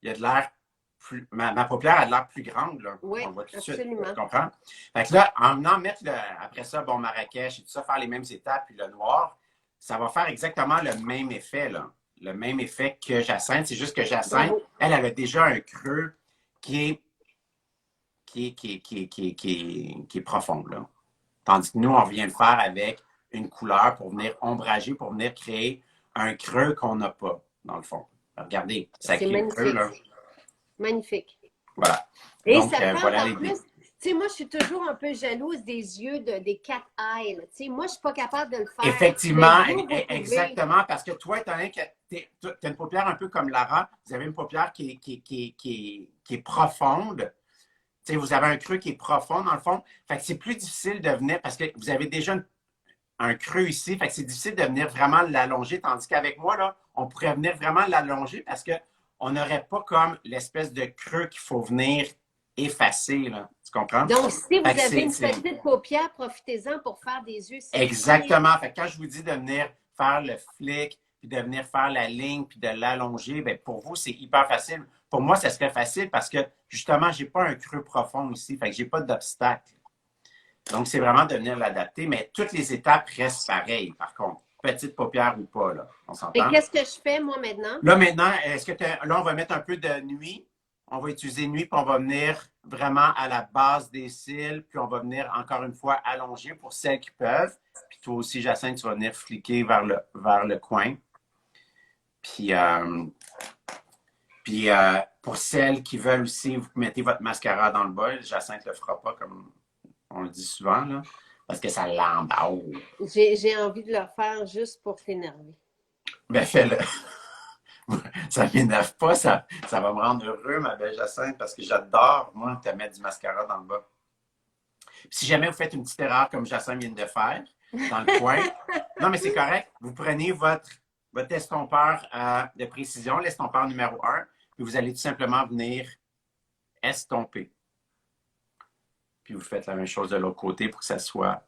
il y a de l'air plus. Ma paupière a de l'air plus grande. Là. Oui, on le voit tout de absolument. suite. Tu comprends? Fait que là, en venant mettre après ça, bon, Marrakech et tout ça, faire les mêmes étapes, puis le noir, ça va faire exactement le même effet, là. Le même effet que Jacinthe. C'est juste que Jacinthe, elle a déjà un creux qui est profond. Là. Tandis que nous, on vient le faire avec une couleur pour venir ombrager, pour venir créer un creux qu'on n'a pas, dans le fond. Regardez, ça crée le creux, là. Magnifique. Voilà. Et donc, ça prend voilà en plus... Tu sais, moi, je suis toujours un peu jalouse des yeux des cat eyes. Tu sais, moi, je ne suis pas capable de le faire. Effectivement, exactement, parce que toi, tu as une paupière un peu comme Lara. Vous avez une paupière qui est profonde. Tu sais, vous avez un creux qui est profond, dans le fond. Fait que c'est plus difficile de venir, parce que vous avez déjà un creux ici. Fait que c'est difficile de venir vraiment l'allonger, tandis qu'avec moi, là, on pourrait venir vraiment l'allonger parce qu'on n'aurait pas comme l'espèce de creux qu'il faut venir effacer, là. Tu comprends? Donc, si vous avez une petite paupière, profitez-en pour faire des yeux sexy. Exactement. Fait que quand je vous dis de venir faire le flic, puis de venir faire la ligne, puis de l'allonger, bien, pour vous, c'est hyper facile. Pour moi, ça serait facile parce que, justement, je n'ai pas un creux profond ici. Fait que je n'ai pas d'obstacle. Donc, c'est vraiment de venir l'adapter, mais toutes les étapes restent pareilles, par contre. Petite paupière ou pas, là. On s'entend? Et qu'est-ce que je fais, moi, maintenant? Là, maintenant, là, on va mettre un peu de nuit. On va utiliser nuit, puis on va venir vraiment à la base des cils, puis on va venir, encore une fois, allonger pour celles qui peuvent. Puis toi aussi, Jacinthe, tu vas venir fliquer vers le coin. Puis, pour celles qui veulent aussi, vous mettez votre mascara dans le bol. Jacinthe ne le fera pas, comme on le dit souvent, là, parce que ça l'emballe. J'ai envie de le faire juste pour t'énerver. Ben, fais-le. Ça ne m'énerve pas, ça va me rendre heureux, ma belle Jacinthe, parce que j'adore, moi, te mettre du mascara dans le bas. Puis si jamais vous faites une petite erreur comme Jacinthe vient de faire, dans le coin, non, mais c'est correct, vous prenez votre estompeur de précision, l'estompeur numéro 1, puis vous allez tout simplement venir estomper. Puis vous faites la même chose de l'autre côté pour que ça soit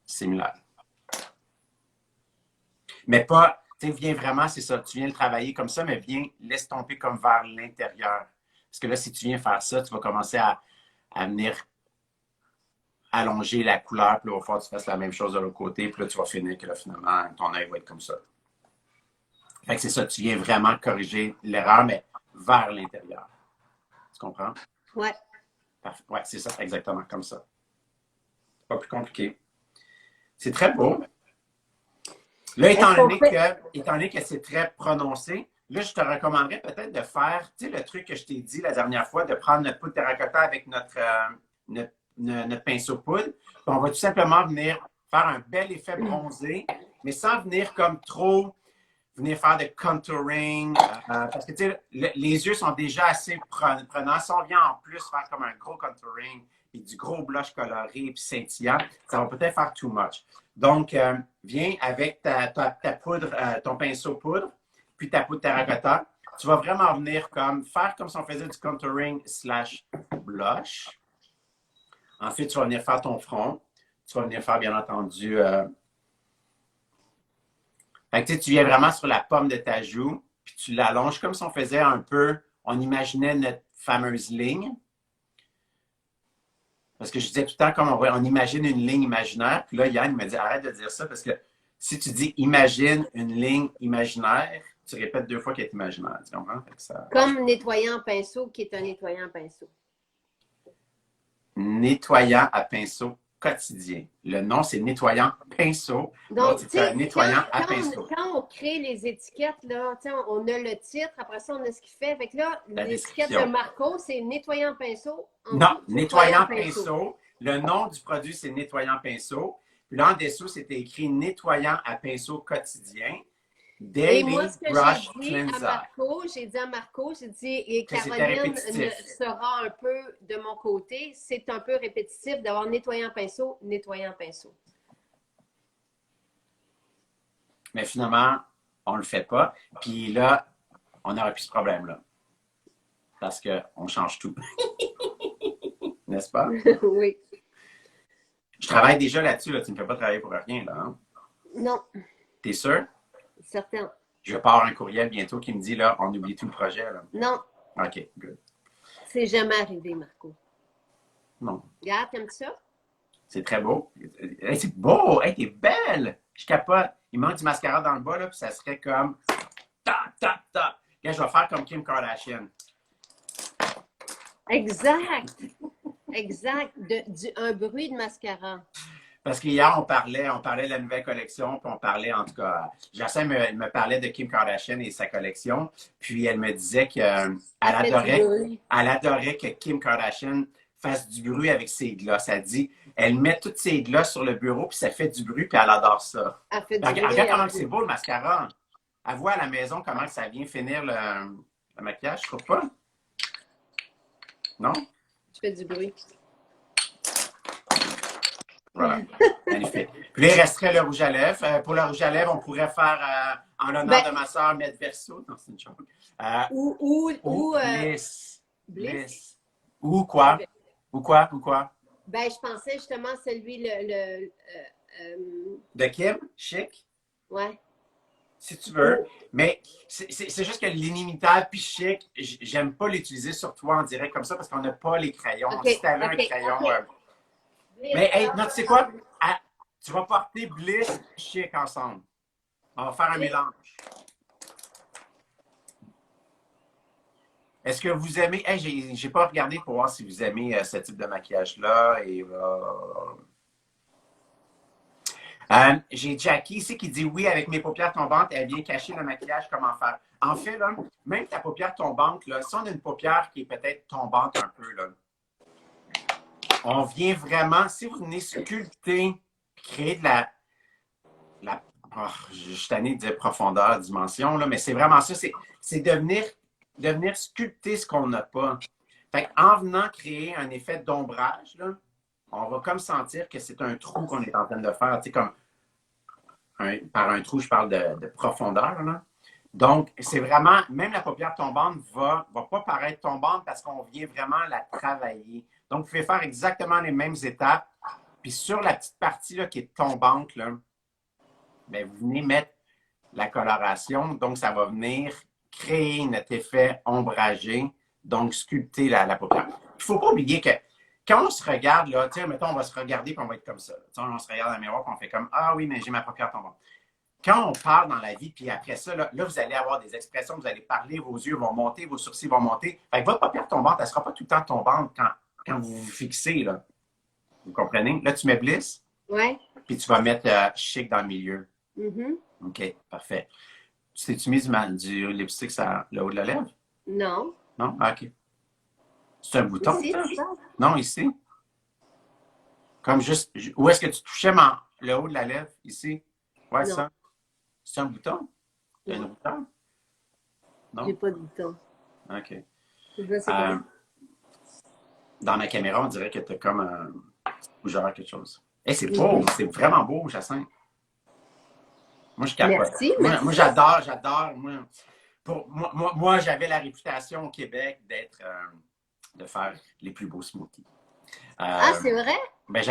similaire. Mais pas... Tu viens vraiment, c'est ça, tu viens le travailler comme ça, mais viens l'estomper comme vers l'intérieur. Parce que là, si tu viens faire ça, tu vas commencer à venir allonger la couleur, puis là, il va falloir que tu fasses la même chose de l'autre côté, puis là, tu vas finir que là, finalement, ton œil va être comme ça. Fait que c'est ça, tu viens vraiment corriger l'erreur, mais vers l'intérieur. Tu comprends? Ouais. Parfait. Ouais, c'est ça, exactement, comme ça. Pas plus compliqué. C'est très beau. Là, étant donné que c'est très prononcé, là, je te recommanderais peut-être de faire, tu sais, le truc que je t'ai dit la dernière fois, de prendre notre poudre terracotta avec notre pinceau poudre. Puis on va tout simplement venir faire un bel effet bronzé, mais sans venir comme trop, venir faire de contouring. Parce que, tu sais, les yeux sont déjà assez prenants. Si on vient en plus faire comme un gros contouring, puis du gros blush coloré, puis scintillant, ça va peut-être faire too much. Donc, viens avec ta poudre, ton pinceau poudre, puis ta poudre terracotta. Tu vas vraiment venir faire comme si on faisait du contouring / blush. Ensuite, tu vas venir faire ton front. Tu vas venir faire, bien entendu... Fait que, tu viens vraiment sur la pomme de ta joue, puis tu l'allonges comme si on faisait un peu... On imaginait notre fameuse ligne. Parce que je disais tout le temps, comme on imagine une ligne imaginaire. Puis là, Yann me dit, arrête de dire ça, parce que si tu dis imagine une ligne imaginaire, tu répètes 2 fois qu'il est imaginaire. Tu comprends? Comme nettoyant pinceau, qui est un nettoyant pinceau. Nettoyant à pinceau quotidien. Le nom, c'est nettoyant pinceau. Donc, c'est un nettoyant à pinceau. Quand on crée les étiquettes, là, on a le titre, après ça, on a ce qu'il fait. Fait que là, l'étiquette de Marco, c'est nettoyant pinceau. Non, nettoyant pinceau. Le nom du produit, c'est nettoyant pinceau. Puis là, en dessous, c'était écrit nettoyant à pinceau quotidien. Daily et moi, ce que Brush j'ai dit à Marco, j'ai dit, et Caroline sera un peu de mon côté, c'est un peu répétitif d'avoir nettoyant pinceau, nettoyant pinceau. Mais finalement, on ne le fait pas. Puis là, on n'aurait plus ce problème-là. Parce qu'on change tout. N'est-ce pas? Oui. Je travaille déjà là-dessus. Là. Tu ne me fais pas travailler pour rien. Là, hein? Non. T'es sûr? Certain. Je vais pas avoir un courriel bientôt qui me dit, là, on oublie tout le projet. Là. Non. OK, good. C'est jamais arrivé, Marco. Non. Regarde, comme ça. C'est très beau. Hey, c'est beau! Hey, t'es belle! Je capote. Il manque du mascara dans le bas, là, puis ça serait comme... Ta, ta, ta. Regarde, je vais faire comme Kim Kardashian. Exact! Exact. Un bruit de mascara. Parce qu'hier, on parlait de la nouvelle collection, puis on parlait, en tout cas, Jacinthe me parlait de Kim Kardashian et sa collection, puis elle me disait qu'elle adorait que Kim Kardashian fasse du bruit avec ses gloss. Elle dit, elle met toutes ses gloss sur le bureau, puis ça fait du bruit, puis elle adore ça. Regarde comment c'est beau le mascara. Elle voit à la maison comment ça vient finir le maquillage, je trouve pas? Non? Tu fais du bruit. Voilà, magnifique. Puis là, il resterait le rouge à lèvres. Pour le rouge à lèvres, on pourrait faire, en l'honneur de ma soeur, mettre Verso. Non, c'est une joke. Ou Bliss. Ou quoi? Ou quoi? Ben, je pensais justement celui, de Kim? Chic? Ouais. Si tu veux. Mais c'est juste que l'inimitable puis chic, j'aime pas l'utiliser sur toi en direct comme ça parce qu'on n'a pas les crayons. Okay, si tu avais un crayon... Mais hey, non, tu sais quoi? Tu vas porter Bliss et Chic ensemble. On va faire un mélange. Est-ce que vous aimez... Hey, j'ai pas regardé pour voir si vous aimez ce type de maquillage-là. J'ai Jackie ici qui dit oui, avec mes paupières tombantes, elle vient cacher le maquillage, comment faire. En fait, là, même ta paupière tombante, là, si on a une paupière qui est peut-être tombante un peu, là, on vient vraiment, si vous venez sculpter, créer de je suis tanné de dire profondeur, dimension, là, mais c'est vraiment ça, c'est de venir sculpter ce qu'on n'a pas. Fait en venant créer un effet d'ombrage, là, on va comme sentir que c'est un trou qu'on est en train de faire, tu sais, comme par un trou, je parle de profondeur, là. Donc, c'est vraiment, même la paupière tombante va pas paraître tombante parce qu'on vient vraiment la travailler. Donc, vous pouvez faire exactement les mêmes étapes. Puis sur la petite partie là, qui est tombante, là, bien, vous venez mettre la coloration. Donc, ça va venir créer notre effet ombragé, donc sculpter la paupière. Il ne faut pas oublier que quand on se regarde, là, mettons, on va se regarder et on va être comme ça. On se regarde dans le miroir et on fait comme « Ah oui, mais j'ai ma paupière tombante ». Quand on parle dans la vie, puis après ça, là, vous allez avoir des expressions, vous allez parler, vos yeux vont monter, vos sourcils vont monter. Fait que votre paupière tombante, elle ne sera pas tout le temps tombante quand vous vous fixez. Là. Vous comprenez? Là, tu mets Bliss. Oui. Puis tu vas mettre Chic dans le milieu. Mm-hmm. OK, parfait. T'es-tu mis du lipstick sur le haut de la lèvre? Non. Non? Ah, OK. C'est un bouton? Ici, c'est ça? Non, ici. Comme juste... Où est-ce que tu touchais le haut de la lèvre? Ici? Ouais, ça. C'est un bouton? Tu as un bouton? Non? J'ai pas de bouton. OK. Dans ma caméra, on dirait que tu as comme un rougeur, quelque chose. Hey, c'est beau! C'est vraiment beau, Jacinthe. Moi, je capote. Moi, j'adore. Moi, j'avais la réputation au Québec de faire les plus beaux smoothies. C'est vrai? Ben,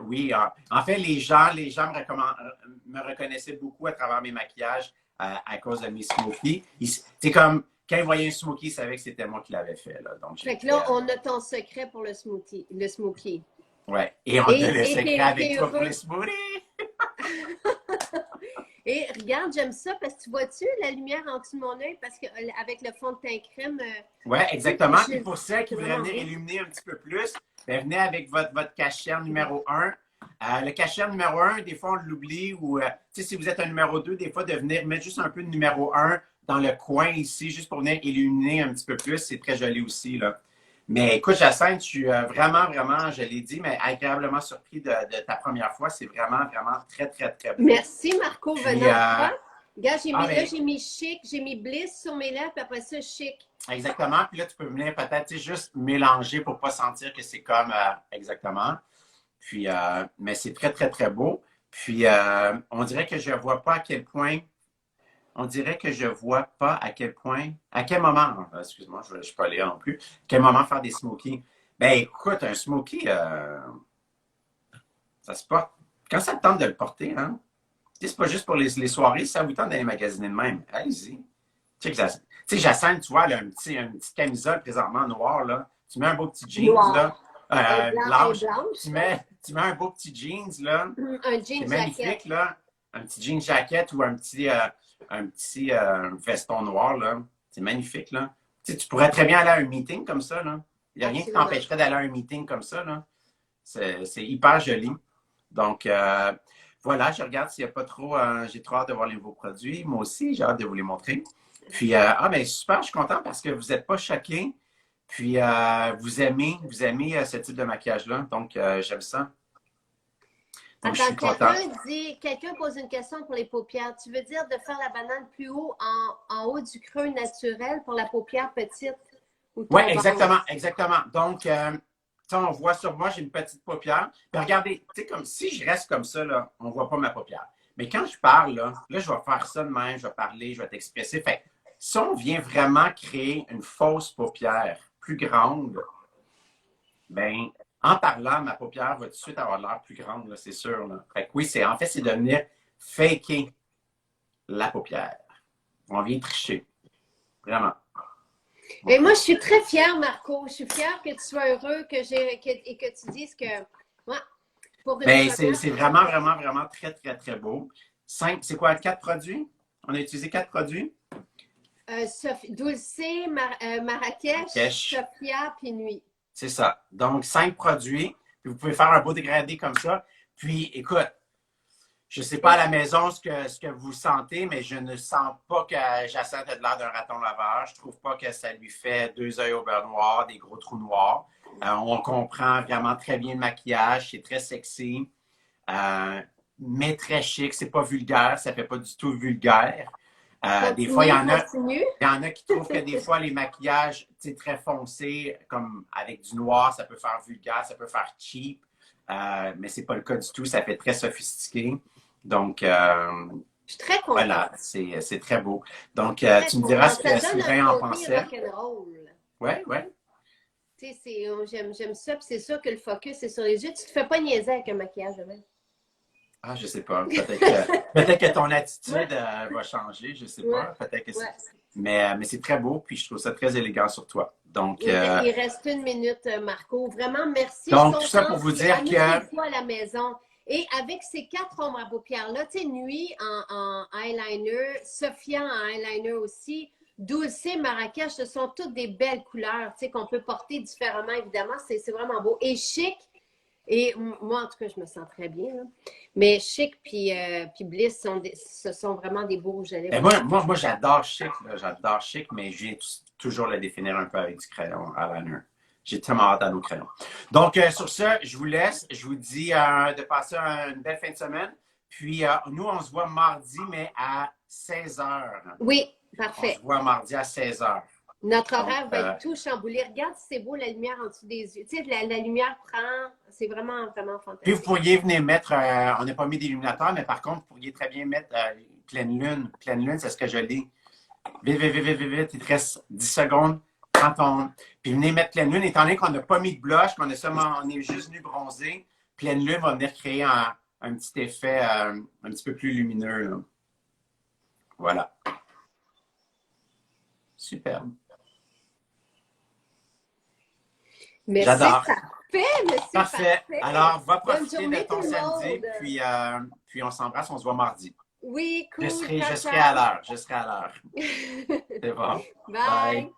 oui. En fait, les gens me reconnaissaient beaucoup à travers mes maquillages à cause de mes smokies. C'est comme, quand ils voyaient un smokey, ils savaient que c'était moi qui l'avais fait. Là. Donc, fait que là, on a ton secret pour le smoky. Oui. Et on a le secret avec toi pour les smoothies. Et regarde, j'aime ça parce que tu vois-tu la lumière en dessous de mon œil parce qu'avec le fond de teint crème. Oui, exactement. Je- Puis pour ceux qui c'est voudraient vraiment venir beau. illuminer un petit peu plus, ben, venez avec votre cachère numéro 1. Le cachère numéro 1, des fois, on l'oublie. Ou si vous êtes un numéro 2, des fois, de venir mettre juste un peu de numéro 1 dans le coin ici, juste pour venir illuminer un petit peu plus. C'est très joli aussi, là. Mais écoute, Jacinthe, je suis vraiment, vraiment, je l'ai dit, mais agréablement surpris de ta première fois. C'est vraiment, vraiment très, très, très beau. Merci, Marco, Puis, venant de toi. Regarde, mais, j'ai mis chic, j'ai mis bliss sur mes lèvres, puis après ça, chic. exactement. Puis là, tu peux venir peut-être juste mélanger pour ne pas sentir que c'est comme exactement. Puis, mais c'est très, très, très beau. Puis, on dirait que je ne vois pas à quel point. On dirait que je ne vois pas à quel point. À quel moment. Excuse-moi, je ne suis pas lire non plus. À quel moment faire des smokies? Ben, écoute, un smoky, ça se porte. Quand ça te tente de le porter, hein? C'est pas juste pour les soirées, ça vous tente d'aller magasiner de même. Allez-y. Tu sais, Jacinthe, tu vois, elle a une petite camisole présentement noire, là. Tu mets un beau petit jeans, là. Blanche. Tu mets un beau petit jeans, là. Un jean C'est magnifique, jacket. là. Un petit jean jacket ou un petit veston noir, là. C'est magnifique, là. Tu sais, tu pourrais très bien aller à un meeting comme ça, là. Il n'y a rien qui t'empêcherait d'aller à un meeting comme ça, là. C'est hyper joli. Donc, voilà, je regarde s'il n'y a pas trop. J'ai trop hâte de voir les nouveaux produits. Moi aussi, j'ai hâte de vous les montrer. Puis, ben super, je suis content parce que vous n'êtes pas choqués. Puis, vous aimez ce type de maquillage-là. Donc, j'aime ça. Donc, je suis content. Quelqu'un pose une question pour les paupières. Tu veux dire de faire la banane plus haut, en haut du creux naturel pour la paupière petite? Oui, exactement, exactement. Donc, on voit sur moi, j'ai une petite paupière. Puis regardez, tu sais, comme si je reste comme ça, là, on ne voit pas ma paupière. Mais quand je parle, là, je vais faire ça de même, je vais parler, je vais t'expresser. Fait si on vient vraiment créer une fausse paupière plus grande, ben en parlant, ma paupière va tout de suite avoir l'air plus grande, c'est sûr. Là. Fait que oui, en fait, c'est de venir faker la paupière. On vient tricher. Vraiment. Et moi, je suis très fière, Marco. Je suis fière que tu sois heureux et que tu dises que. Ouais, c'est vraiment, vraiment, vraiment très, très, très beau. C'est quoi, 4 produits? On a utilisé 4 produits? Dulcé, Marrakech, Sophia, puis Nuit. C'est ça. Donc, 5 produits. Puis vous pouvez faire un beau dégradé comme ça. Puis, écoute, je ne sais pas à la maison ce que vous sentez, mais je ne sens pas que Jacinthe a de l'air d'un raton laveur. Je ne trouve pas que ça lui fait 2 œils au beurre noir, des gros trous noirs. On comprend vraiment très bien le maquillage. C'est très sexy, mais très chic. C'est pas vulgaire. Ça ne fait pas du tout vulgaire. Des fois, il y en a qui trouvent que des fois, les maquillages très foncés, comme avec du noir, ça peut faire vulgaire, ça peut faire cheap. Mais ce n'est pas le cas du tout. Ça fait très sophistiqué. Donc, je suis très contente. Voilà, c'est très beau. Donc, tu me diras ce que Sylvain en pensait. Oui, oui. Tu sais, j'aime ça. Puis c'est sûr que le focus, c'est sur les yeux. Tu te fais pas niaiser avec un maquillage, même. Ah, je sais pas. Peut-être que ton attitude va changer. Je sais pas. Peut-être que mais c'est très beau. Puis je trouve ça très élégant sur toi. Donc, il reste 1 minute, Marco. Vraiment, merci. Donc, tout ça pour vous dire que. À la maison. Et avec ces 4 ombres à paupières-là, tu sais, Nuit en eyeliner, Sophia en eyeliner aussi, Dulcé, Marrakech, ce sont toutes des belles couleurs, tu sais, qu'on peut porter différemment, évidemment. C'est vraiment beau. Et chic. Et moi, en tout cas, je me sens très bien. Là. Mais Chic puis Bliss, ce sont vraiment des beaux rouges à lèvres. Moi j'adore Chic. J'adore Chic, mais je viens toujours le définir un peu avec du crayon eyeliner. J'ai tellement hâte à nos crayons. Donc, sur ce, je vous laisse. Je vous dis de passer une belle fin de semaine. Puis, nous, on se voit mardi, mais à 16h. Oui, parfait. On se voit mardi à 16h. Notre horaire va être tout chamboulé. Regarde si c'est beau, la lumière en dessous des yeux. Tu sais, la lumière prend... C'est vraiment, vraiment fantastique. Puis, vous pourriez venir mettre... on n'a pas mis d'illuminateur, mais par contre, vous pourriez très bien mettre pleine lune. Pleine lune, c'est ce que je lis. Vite. Il te reste 10 secondes. Puis venez mettre pleine lune, étant donné qu'on n'a pas mis de blush, qu'on on est juste venu bronzer, pleine lune va venir créer un petit effet un petit peu plus lumineux. Là. Voilà. Superbe. J'adore. Parfait. Alors, va profiter de ton samedi, puis on s'embrasse, on se voit mardi. Oui, cool. Je serai à l'heure. Je serai à l'heure. C'est bon. Bye. Bye.